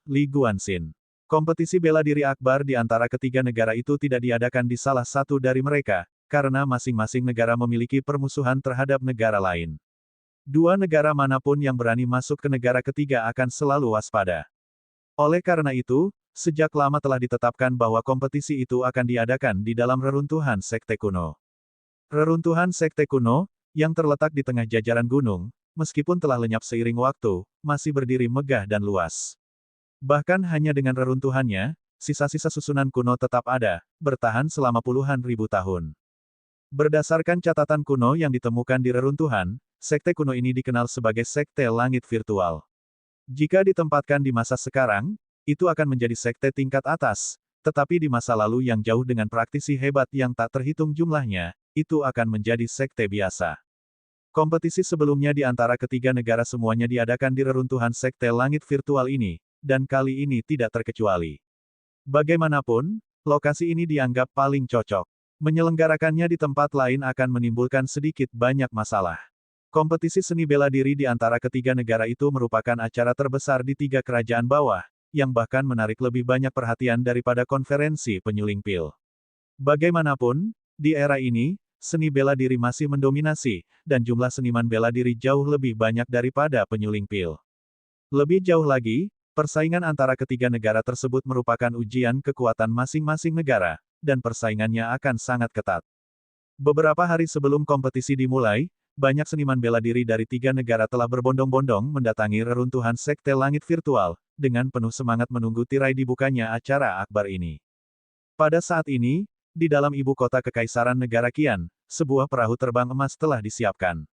Speaker 1: Li Guanxin. Kompetisi bela diri akbar di antara ketiga negara itu tidak diadakan di salah satu dari mereka, karena masing-masing negara memiliki permusuhan terhadap negara lain. Dua negara manapun yang berani masuk ke negara ketiga akan selalu waspada. Oleh karena itu, sejak lama telah ditetapkan bahwa kompetisi itu akan diadakan di dalam reruntuhan sekte kuno. Reruntuhan sekte kuno, yang terletak di tengah jajaran gunung, meskipun telah lenyap seiring waktu, masih berdiri megah dan luas. Bahkan hanya dengan reruntuhannya, sisa-sisa susunan kuno tetap ada, bertahan selama puluhan ribu tahun. Berdasarkan catatan kuno yang ditemukan di reruntuhan, sekte kuno ini dikenal sebagai sekte langit virtual. Jika ditempatkan di masa sekarang, itu akan menjadi sekte tingkat atas, tetapi di masa lalu yang jauh dengan praktisi hebat yang tak terhitung jumlahnya, itu akan menjadi sekte biasa. Kompetisi sebelumnya di antara ketiga negara semuanya diadakan di reruntuhan sekte langit virtual ini, dan kali ini tidak terkecuali. Bagaimanapun, lokasi ini dianggap paling cocok. Menyelenggarakannya di tempat lain akan menimbulkan sedikit banyak masalah. Kompetisi seni bela diri di antara ketiga negara itu merupakan acara terbesar di 3 kerajaan bawah, yang bahkan menarik lebih banyak perhatian daripada konferensi penyuling pil. Bagaimanapun, di era ini, seni bela diri masih mendominasi, dan jumlah seniman bela diri jauh lebih banyak daripada penyuling pil. Lebih jauh lagi, persaingan antara ketiga negara tersebut merupakan ujian kekuatan masing-masing negara, dan persaingannya akan sangat ketat. Beberapa hari sebelum kompetisi dimulai, banyak seniman bela diri dari 3 negara telah berbondong-bondong mendatangi reruntuhan sekte langit virtual, dengan penuh semangat menunggu tirai dibukanya acara akbar ini. Pada saat ini, di dalam ibu kota kekaisaran negara Qian, sebuah perahu terbang emas telah disiapkan.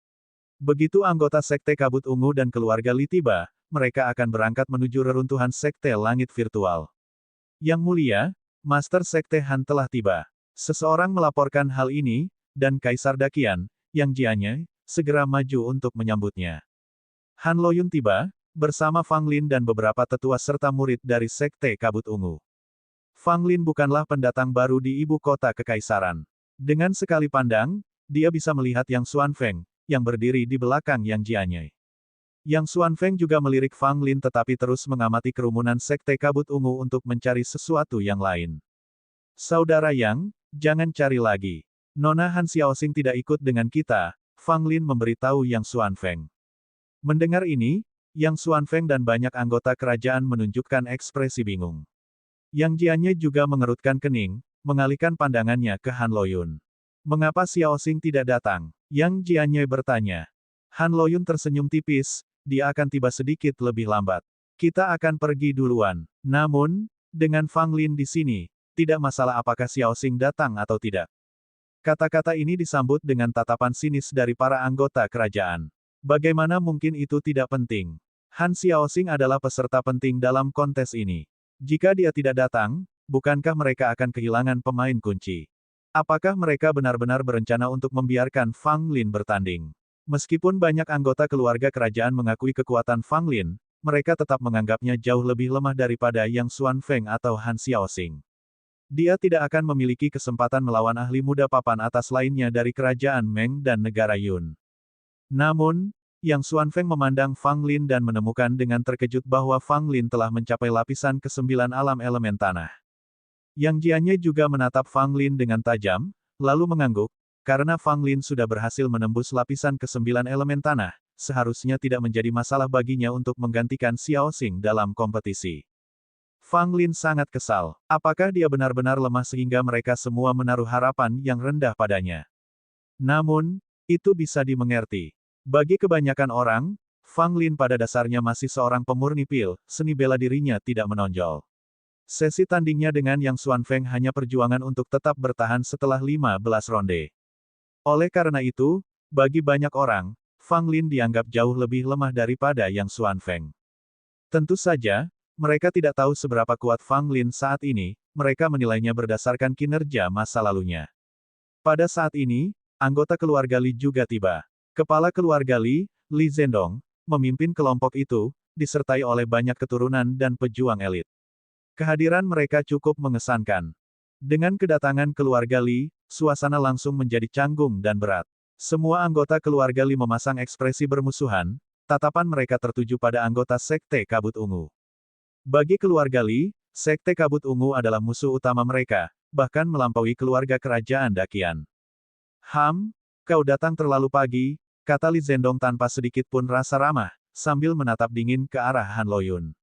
Speaker 1: Begitu anggota sekte kabut ungu dan keluarga Li tiba, mereka akan berangkat menuju reruntuhan sekte langit virtual. Yang mulia, Master Sekte Han telah tiba. Seseorang melaporkan hal ini, dan Kaisar Dakian, Yang Jianye, segera maju untuk menyambutnya. Han Loyun tiba, bersama Fang Lin dan beberapa tetua serta murid dari Sekte Kabut Ungu. Fang Lin bukanlah pendatang baru di ibu kota kekaisaran. Dengan sekali pandang, dia bisa melihat Yang Xuanfeng, yang berdiri di belakang Yang Jianye. Yang Xuanfeng juga melirik Fang Lin tetapi terus mengamati kerumunan Sekte Kabut Ungu untuk mencari sesuatu yang lain. Saudara Yang, jangan cari lagi. Nona Han Xiaoxing tidak ikut dengan kita, Fang Lin memberitahu Yang Xuanfeng. Mendengar ini, Yang Xuanfeng dan banyak anggota kerajaan menunjukkan ekspresi bingung. Yang Jianye juga mengerutkan kening, mengalihkan pandangannya ke Han Loyun. Mengapa Xiaoxing tidak datang? Yang Jianye bertanya. Han Loyun tersenyum tipis, dia akan tiba sedikit lebih lambat. Kita akan pergi duluan. Namun, dengan Fang Lin di sini, tidak masalah apakah Xiaoxing datang atau tidak. Kata-kata ini disambut dengan tatapan sinis dari para anggota kerajaan. Bagaimana mungkin itu tidak penting? Han Xiaoxing adalah peserta penting dalam kontes ini. Jika dia tidak datang, bukankah mereka akan kehilangan pemain kunci? Apakah mereka benar-benar berencana untuk membiarkan Fang Lin bertanding? Meskipun banyak anggota keluarga kerajaan mengakui kekuatan Fang Lin, mereka tetap menganggapnya jauh lebih lemah daripada Yang Xuanfeng atau Han Xiaoxing. Dia tidak akan memiliki kesempatan melawan ahli muda papan atas lainnya dari kerajaan Meng dan negara Yun. Namun, Yang Xuanfeng memandang Fang Lin dan menemukan dengan terkejut bahwa Fang Lin telah mencapai lapisan ke-9 alam elemen tanah. Yang Jianye juga menatap Fang Lin dengan tajam, lalu mengangguk, karena Fang Lin sudah berhasil menembus lapisan ke-9 elemen tanah, seharusnya tidak menjadi masalah baginya untuk menggantikan Xiaoxing dalam kompetisi. Fang Lin sangat kesal. Apakah dia benar-benar lemah sehingga mereka semua menaruh harapan yang rendah padanya? Namun, itu bisa dimengerti. Bagi kebanyakan orang, Fang Lin pada dasarnya masih seorang pemurni pil, seni bela dirinya tidak menonjol. Sesi tandingnya dengan Yang Xuanfeng hanya perjuangan untuk tetap bertahan setelah 15 ronde. Oleh karena itu, bagi banyak orang, Fang Lin dianggap jauh lebih lemah daripada Yang Xuanfeng. Tentu saja, mereka tidak tahu seberapa kuat Fang Lin saat ini, mereka menilainya berdasarkan kinerja masa lalunya. Pada saat ini, anggota keluarga Li juga tiba. Kepala keluarga Li, Li Zhendong, memimpin kelompok itu, disertai oleh banyak keturunan dan pejuang elit. Kehadiran mereka cukup mengesankan. Dengan kedatangan keluarga Li, suasana langsung menjadi canggung dan berat. Semua anggota keluarga Li memasang ekspresi bermusuhan, tatapan mereka tertuju pada anggota Sekte Kabut Ungu. Bagi keluarga Li, Sekte Kabut Ungu adalah musuh utama mereka, bahkan melampaui keluarga kerajaan Dakian. Kau datang terlalu pagi, kata Li Zhendong tanpa sedikit pun rasa ramah, sambil menatap dingin ke arah Han Loyun.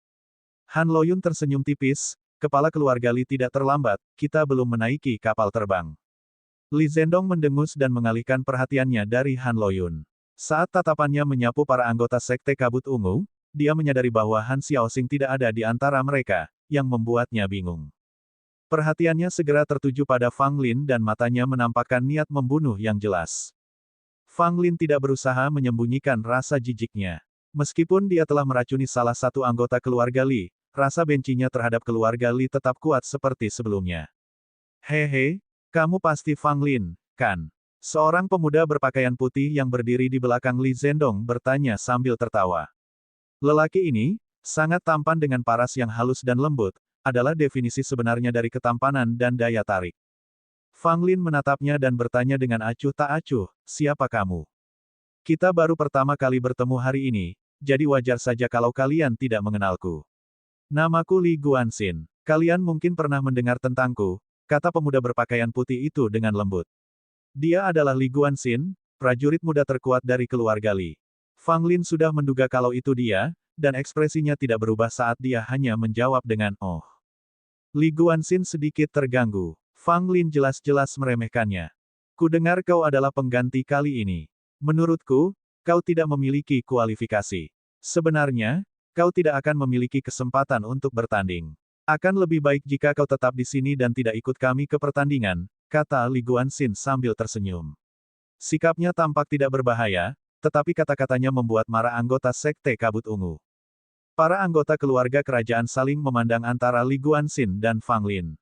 Speaker 1: Han Loyun tersenyum tipis, kepala keluarga Li tidak terlambat, kita belum menaiki kapal terbang. Li Zhendong mendengus dan mengalihkan perhatiannya dari Han Loyun. Saat tatapannya menyapu para anggota Sekte Kabut Ungu, dia menyadari bahwa Han Xiaoxing tidak ada di antara mereka, yang membuatnya bingung. Perhatiannya segera tertuju pada Fang Lin dan matanya menampakkan niat membunuh yang jelas. Fang Lin tidak berusaha menyembunyikan rasa jijiknya. Meskipun dia telah meracuni salah satu anggota keluarga Li, rasa bencinya terhadap keluarga Li tetap kuat seperti sebelumnya. Hehe, kamu pasti Fang Lin, kan? Seorang pemuda berpakaian putih yang berdiri di belakang Li Zhendong bertanya sambil tertawa. Lelaki ini, sangat tampan dengan paras yang halus dan lembut, adalah definisi sebenarnya dari ketampanan dan daya tarik. Fang Lin menatapnya dan bertanya dengan acuh tak acuh, siapa kamu? Kita baru pertama kali bertemu hari ini, jadi wajar saja kalau kalian tidak mengenalku. Namaku Li Guanxin. Kalian mungkin pernah mendengar tentangku, kata pemuda berpakaian putih itu dengan lembut. Dia adalah Li Guanxin, prajurit muda terkuat dari keluarga Li. Fang Lin sudah menduga kalau itu dia, dan ekspresinya tidak berubah saat dia hanya menjawab dengan "oh". Li Guanxin sedikit terganggu. Fang Lin jelas-jelas meremehkannya. Kudengar kau adalah pengganti kali ini. Menurutku, kau tidak memiliki kualifikasi. Sebenarnya, kau tidak akan memiliki kesempatan untuk bertanding. Akan lebih baik jika kau tetap di sini dan tidak ikut kami ke pertandingan, kata Li Guanxin sambil tersenyum. Sikapnya tampak tidak berbahaya, tetapi kata-katanya membuat marah anggota Sekte Kabut Ungu. Para anggota keluarga kerajaan saling memandang antara Li Guanxin dan Fang Lin.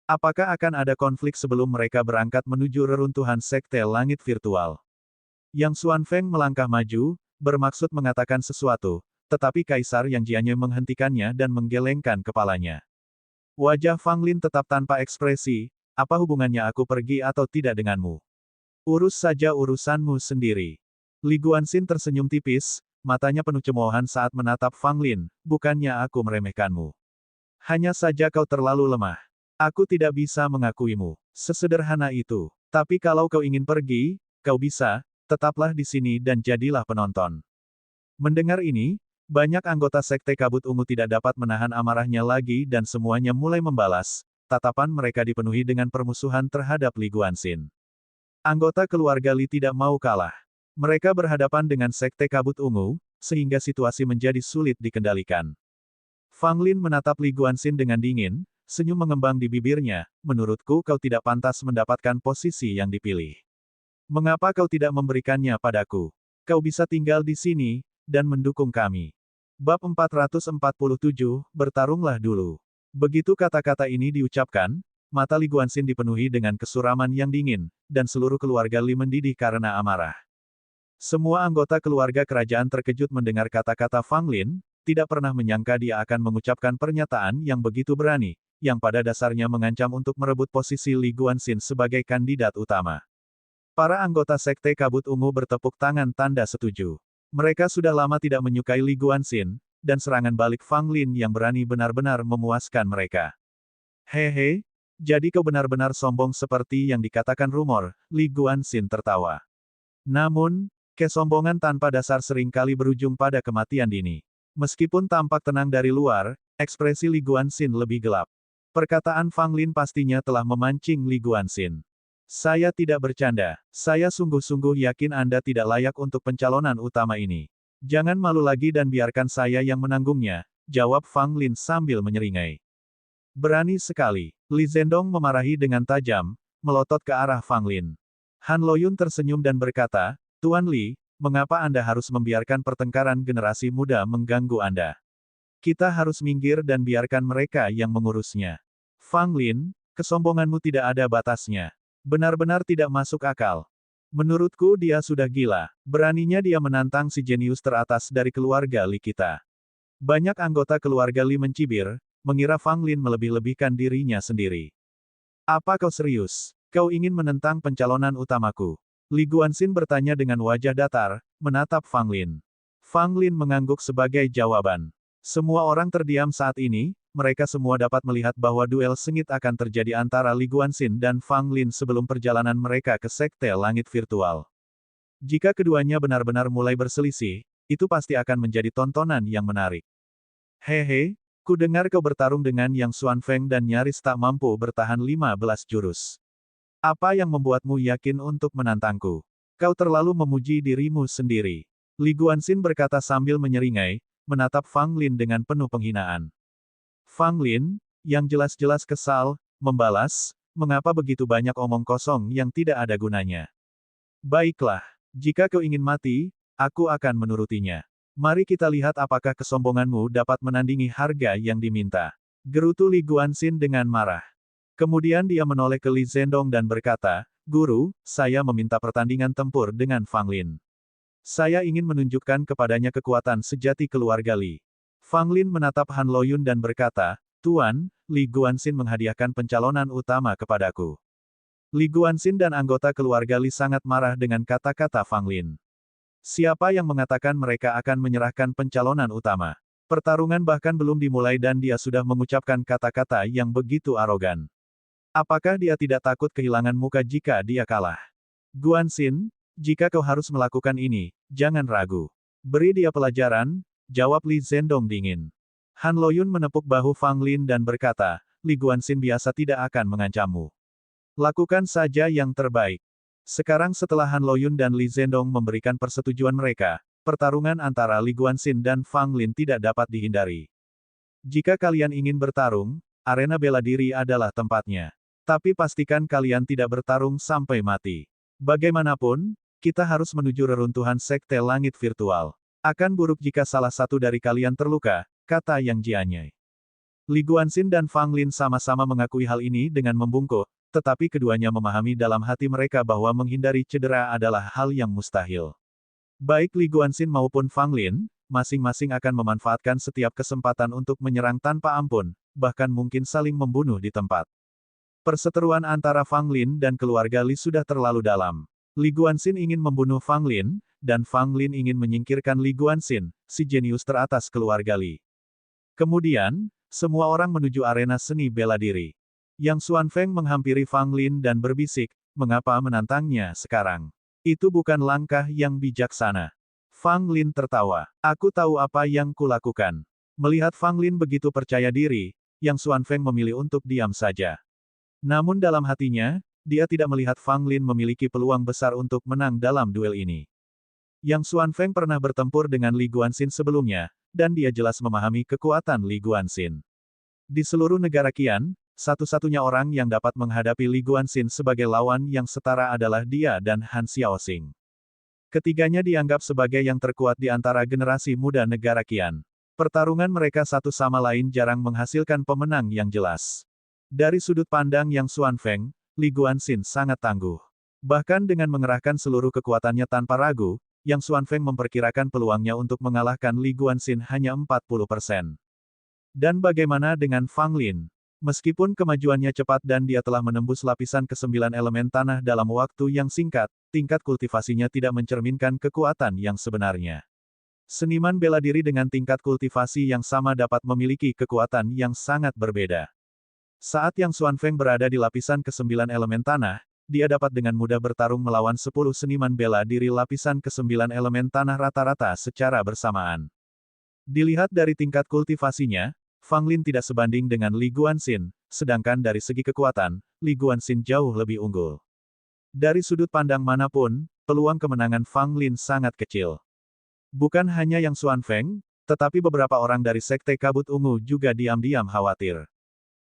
Speaker 1: Apakah akan ada konflik sebelum mereka berangkat menuju reruntuhan Sekte Langit Virtual? Yang Xuan Feng melangkah maju, bermaksud mengatakan sesuatu, tetapi Kaisar Yang Jianye menghentikannya dan menggelengkan kepalanya. Wajah Fang Lin tetap tanpa ekspresi, apa hubungannya aku pergi atau tidak denganmu? Urus saja urusanmu sendiri. Li Guanxin tersenyum tipis, matanya penuh cemoohan saat menatap Fang Lin, bukannya aku meremehkanmu. Hanya saja kau terlalu lemah. Aku tidak bisa mengakuimu. Sesederhana itu. Tapi kalau kau ingin pergi, kau bisa, tetaplah di sini dan jadilah penonton. Mendengar ini, banyak anggota Sekte Kabut Ungu tidak dapat menahan amarahnya lagi dan semuanya mulai membalas, tatapan mereka dipenuhi dengan permusuhan terhadap Li Guanxin. Anggota keluarga Li tidak mau kalah. Mereka berhadapan dengan Sekte Kabut Ungu, sehingga situasi menjadi sulit dikendalikan. Fang Lin menatap Li Guanxin dengan dingin, senyum mengembang di bibirnya, menurutku kau tidak pantas mendapatkan posisi yang dipilih. Mengapa kau tidak memberikannya padaku? Kau bisa tinggal di sini, dan mendukung kami. Bab 447, bertarunglah dulu. Begitu kata-kata ini diucapkan, mata Li Guanxin dipenuhi dengan kesuraman yang dingin, dan seluruh keluarga Li mendidih karena amarah. Semua anggota keluarga kerajaan terkejut mendengar kata-kata Fang Lin, tidak pernah menyangka dia akan mengucapkan pernyataan yang begitu berani, yang pada dasarnya mengancam untuk merebut posisi Li Guanxin sebagai kandidat utama. Para anggota Sekte Kabut Ungu bertepuk tangan tanda setuju. Mereka sudah lama tidak menyukai Li Guanxin, dan serangan balik Fang Lin yang berani benar-benar memuaskan mereka. Hehe, jadi kau benar-benar sombong seperti yang dikatakan rumor, Li Guanxin tertawa. Namun, kesombongan tanpa dasar seringkali berujung pada kematian dini. Meskipun tampak tenang dari luar, ekspresi Li Guanxin lebih gelap. Perkataan Fang Lin pastinya telah memancing Li Guanxin. Saya tidak bercanda, saya sungguh-sungguh yakin Anda tidak layak untuk pencalonan utama ini. Jangan malu lagi dan biarkan saya yang menanggungnya, jawab Fang Lin sambil menyeringai. Berani sekali, Li Zhendong memarahi dengan tajam, melotot ke arah Fang Lin. Han Loyun tersenyum dan berkata, Tuan Li, mengapa Anda harus membiarkan pertengkaran generasi muda mengganggu Anda? Kita harus minggir dan biarkan mereka yang mengurusnya. Fang Lin, kesombonganmu tidak ada batasnya. Benar-benar tidak masuk akal. Menurutku dia sudah gila. Beraninya dia menantang si jenius teratas dari keluarga Li kita. Banyak anggota keluarga Li mencibir, mengira Fang Lin melebih-lebihkan dirinya sendiri. Apa kau serius? Kau ingin menentang pencalonan utamaku? Li Guanxin bertanya dengan wajah datar, menatap Fang Lin. Fang Lin mengangguk sebagai jawaban. Semua orang terdiam saat ini, mereka semua dapat melihat bahwa duel sengit akan terjadi antara Li Guanxin dan Fang Lin sebelum perjalanan mereka ke Sekte Langit Virtual. Jika keduanya benar-benar mulai berselisih, itu pasti akan menjadi tontonan yang menarik. Hehe, ku dengar kau bertarung dengan Yang Xuanfeng dan nyaris tak mampu bertahan 15 jurus. Apa yang membuatmu yakin untuk menantangku? Kau terlalu memuji dirimu sendiri. Li Guanxin berkata sambil menyeringai, menatap Fang Lin dengan penuh penghinaan. Fang Lin, yang jelas-jelas kesal, membalas, mengapa begitu banyak omong kosong yang tidak ada gunanya? Baiklah, jika kau ingin mati, aku akan menurutinya. Mari kita lihat apakah kesombonganmu dapat menandingi harga yang diminta. Gerutu Li Guanxin dengan marah. Kemudian dia menoleh ke Li Zhendong dan berkata, Guru, saya meminta pertandingan tempur dengan Fang Lin. Saya ingin menunjukkan kepadanya kekuatan sejati keluarga Li. Fang Lin menatap Han Loyun dan berkata, Tuan, Li Guanxin menghadiahkan pencalonan utama kepadaku. Li Guanxin dan anggota keluarga Li sangat marah dengan kata-kata Fang Lin. Siapa yang mengatakan mereka akan menyerahkan pencalonan utama? Pertarungan bahkan belum dimulai dan dia sudah mengucapkan kata-kata yang begitu arogan. Apakah dia tidak takut kehilangan muka jika dia kalah? Guanxin, jika kau harus melakukan ini, jangan ragu. Beri dia pelajaran, jawab Li Zhendong dingin. Han Loyun menepuk bahu Fang Lin dan berkata, Li Guanxin biasa tidak akan mengancammu. Lakukan saja yang terbaik. Sekarang setelah Han Loyun dan Li Zhendong memberikan persetujuan mereka, pertarungan antara Li Guanxin dan Fang Lin tidak dapat dihindari. Jika kalian ingin bertarung, arena bela diri adalah tempatnya. Tapi pastikan kalian tidak bertarung sampai mati. Bagaimanapun, kita harus menuju reruntuhan Sekte Langit Virtual. Akan buruk jika salah satu dari kalian terluka, kata Yang Jianyai. Li Guanxin dan Fang Lin sama-sama mengakui hal ini dengan membungkuk, tetapi keduanya memahami dalam hati mereka bahwa menghindari cedera adalah hal yang mustahil. Baik Li Guanxin maupun Fang Lin, masing-masing akan memanfaatkan setiap kesempatan untuk menyerang tanpa ampun, bahkan mungkin saling membunuh di tempat. Perseteruan antara Fang Lin dan keluarga Li sudah terlalu dalam. Li Guanxin ingin membunuh Fang Lin, dan Fang Lin ingin menyingkirkan Li Guanxin, si jenius teratas keluarga Li. Kemudian, semua orang menuju arena seni bela diri. Yang Xuanfeng menghampiri Fang Lin dan berbisik, mengapa menantangnya sekarang? Itu bukan langkah yang bijaksana. Fang Lin tertawa. Aku tahu apa yang kulakukan. Melihat Fang Lin begitu percaya diri, Yang Xuanfeng memilih untuk diam saja. Namun dalam hatinya, dia tidak melihat Fang Lin memiliki peluang besar untuk menang dalam duel ini. Yang Xuanfeng pernah bertempur dengan Li Guanxin sebelumnya, dan dia jelas memahami kekuatan Li Guanxin. Di seluruh negara Qian, satu-satunya orang yang dapat menghadapi Li Guanxin sebagai lawan yang setara adalah dia dan Han Xiaoxing. Ketiganya dianggap sebagai yang terkuat di antara generasi muda negara Qian. Pertarungan mereka satu sama lain jarang menghasilkan pemenang yang jelas. Dari sudut pandang Yang Xuanfeng, Li Guanxin sangat tangguh. Bahkan dengan mengerahkan seluruh kekuatannya tanpa ragu, Yang Xuanfeng memperkirakan peluangnya untuk mengalahkan Li Guanxin hanya 40%. Dan bagaimana dengan Fang Lin? Meskipun kemajuannya cepat dan dia telah menembus lapisan ke-9 elemen tanah dalam waktu yang singkat, tingkat kultivasinya tidak mencerminkan kekuatan yang sebenarnya. Seniman bela diri dengan tingkat kultivasi yang sama dapat memiliki kekuatan yang sangat berbeda. Saat Yang Xuanfeng berada di lapisan ke-9 elemen tanah, dia dapat dengan mudah bertarung melawan 10 seniman bela diri lapisan ke-9 elemen tanah rata-rata secara bersamaan. Dilihat dari tingkat kultivasinya, Fang Lin tidak sebanding dengan Li Guanxin, sedangkan dari segi kekuatan, Li Guanxin jauh lebih unggul. Dari sudut pandang manapun, peluang kemenangan Fang Lin sangat kecil. Bukan hanya Yang Xuanfeng, tetapi beberapa orang dari Sekte Kabut Ungu juga diam-diam khawatir.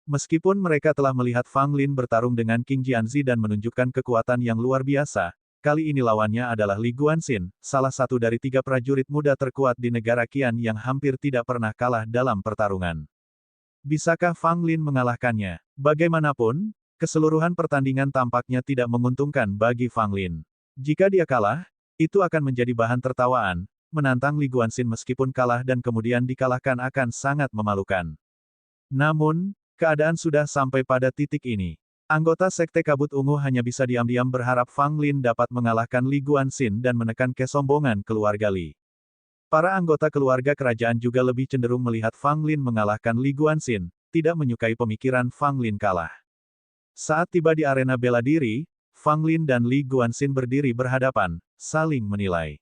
Speaker 1: Meskipun mereka telah melihat Fang Lin bertarung dengan King Jianzi dan menunjukkan kekuatan yang luar biasa, kali ini lawannya adalah Li Guanxin, salah satu dari 3 prajurit muda terkuat di negara Qian yang hampir tidak pernah kalah dalam pertarungan. Bisakah Fang Lin mengalahkannya? Bagaimanapun, keseluruhan pertandingan tampaknya tidak menguntungkan bagi Fang Lin. Jika dia kalah, itu akan menjadi bahan tertawaan, menantang Li Guanxin meskipun kalah dan kemudian dikalahkan akan sangat memalukan. Namun, keadaan sudah sampai pada titik ini. Anggota Sekte Kabut Ungu hanya bisa diam-diam berharap Fang Lin dapat mengalahkan Li Guanxin dan menekan kesombongan keluarga Li. Para anggota keluarga kerajaan juga lebih cenderung melihat Fang Lin mengalahkan Li Guanxin, tidak menyukai pemikiran Fang Lin kalah. Saat tiba di arena bela diri, Fang Lin dan Li Guanxin berdiri berhadapan, saling menilai.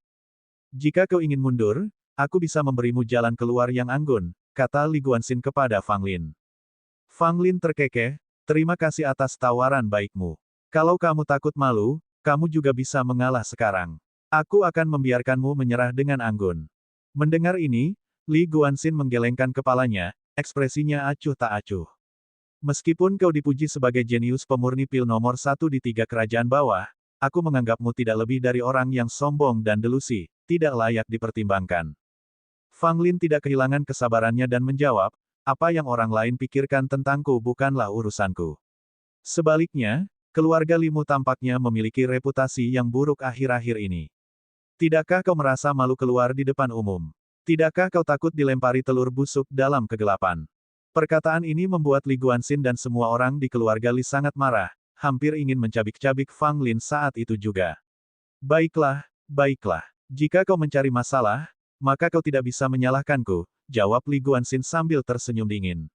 Speaker 1: Jika kau ingin mundur, aku bisa memberimu jalan keluar yang anggun, kata Li Guanxin kepada Fang Lin. Fang Lin terkekeh, terima kasih atas tawaran baikmu. Kalau kamu takut malu, kamu juga bisa mengalah sekarang. Aku akan membiarkanmu menyerah dengan anggun. Mendengar ini, Li Guanxin menggelengkan kepalanya, ekspresinya acuh tak acuh. Meskipun kau dipuji sebagai jenius pemurni pil nomor 1 di 3 kerajaan bawah, aku menganggapmu tidak lebih dari orang yang sombong dan delusi, tidak layak dipertimbangkan. Fang Lin tidak kehilangan kesabarannya dan menjawab, apa yang orang lain pikirkan tentangku bukanlah urusanku. Sebaliknya, keluarga Limu tampaknya memiliki reputasi yang buruk akhir-akhir ini. Tidakkah kau merasa malu keluar di depan umum? Tidakkah kau takut dilempari telur busuk dalam kegelapan? Perkataan ini membuat Li Guanxin dan semua orang di keluarga Li sangat marah, hampir ingin mencabik-cabik Fang Lin saat itu juga. Baiklah, baiklah. Jika kau mencari masalah, maka kau tidak bisa menyalahkanku, jawab Li Guanxin sambil tersenyum dingin.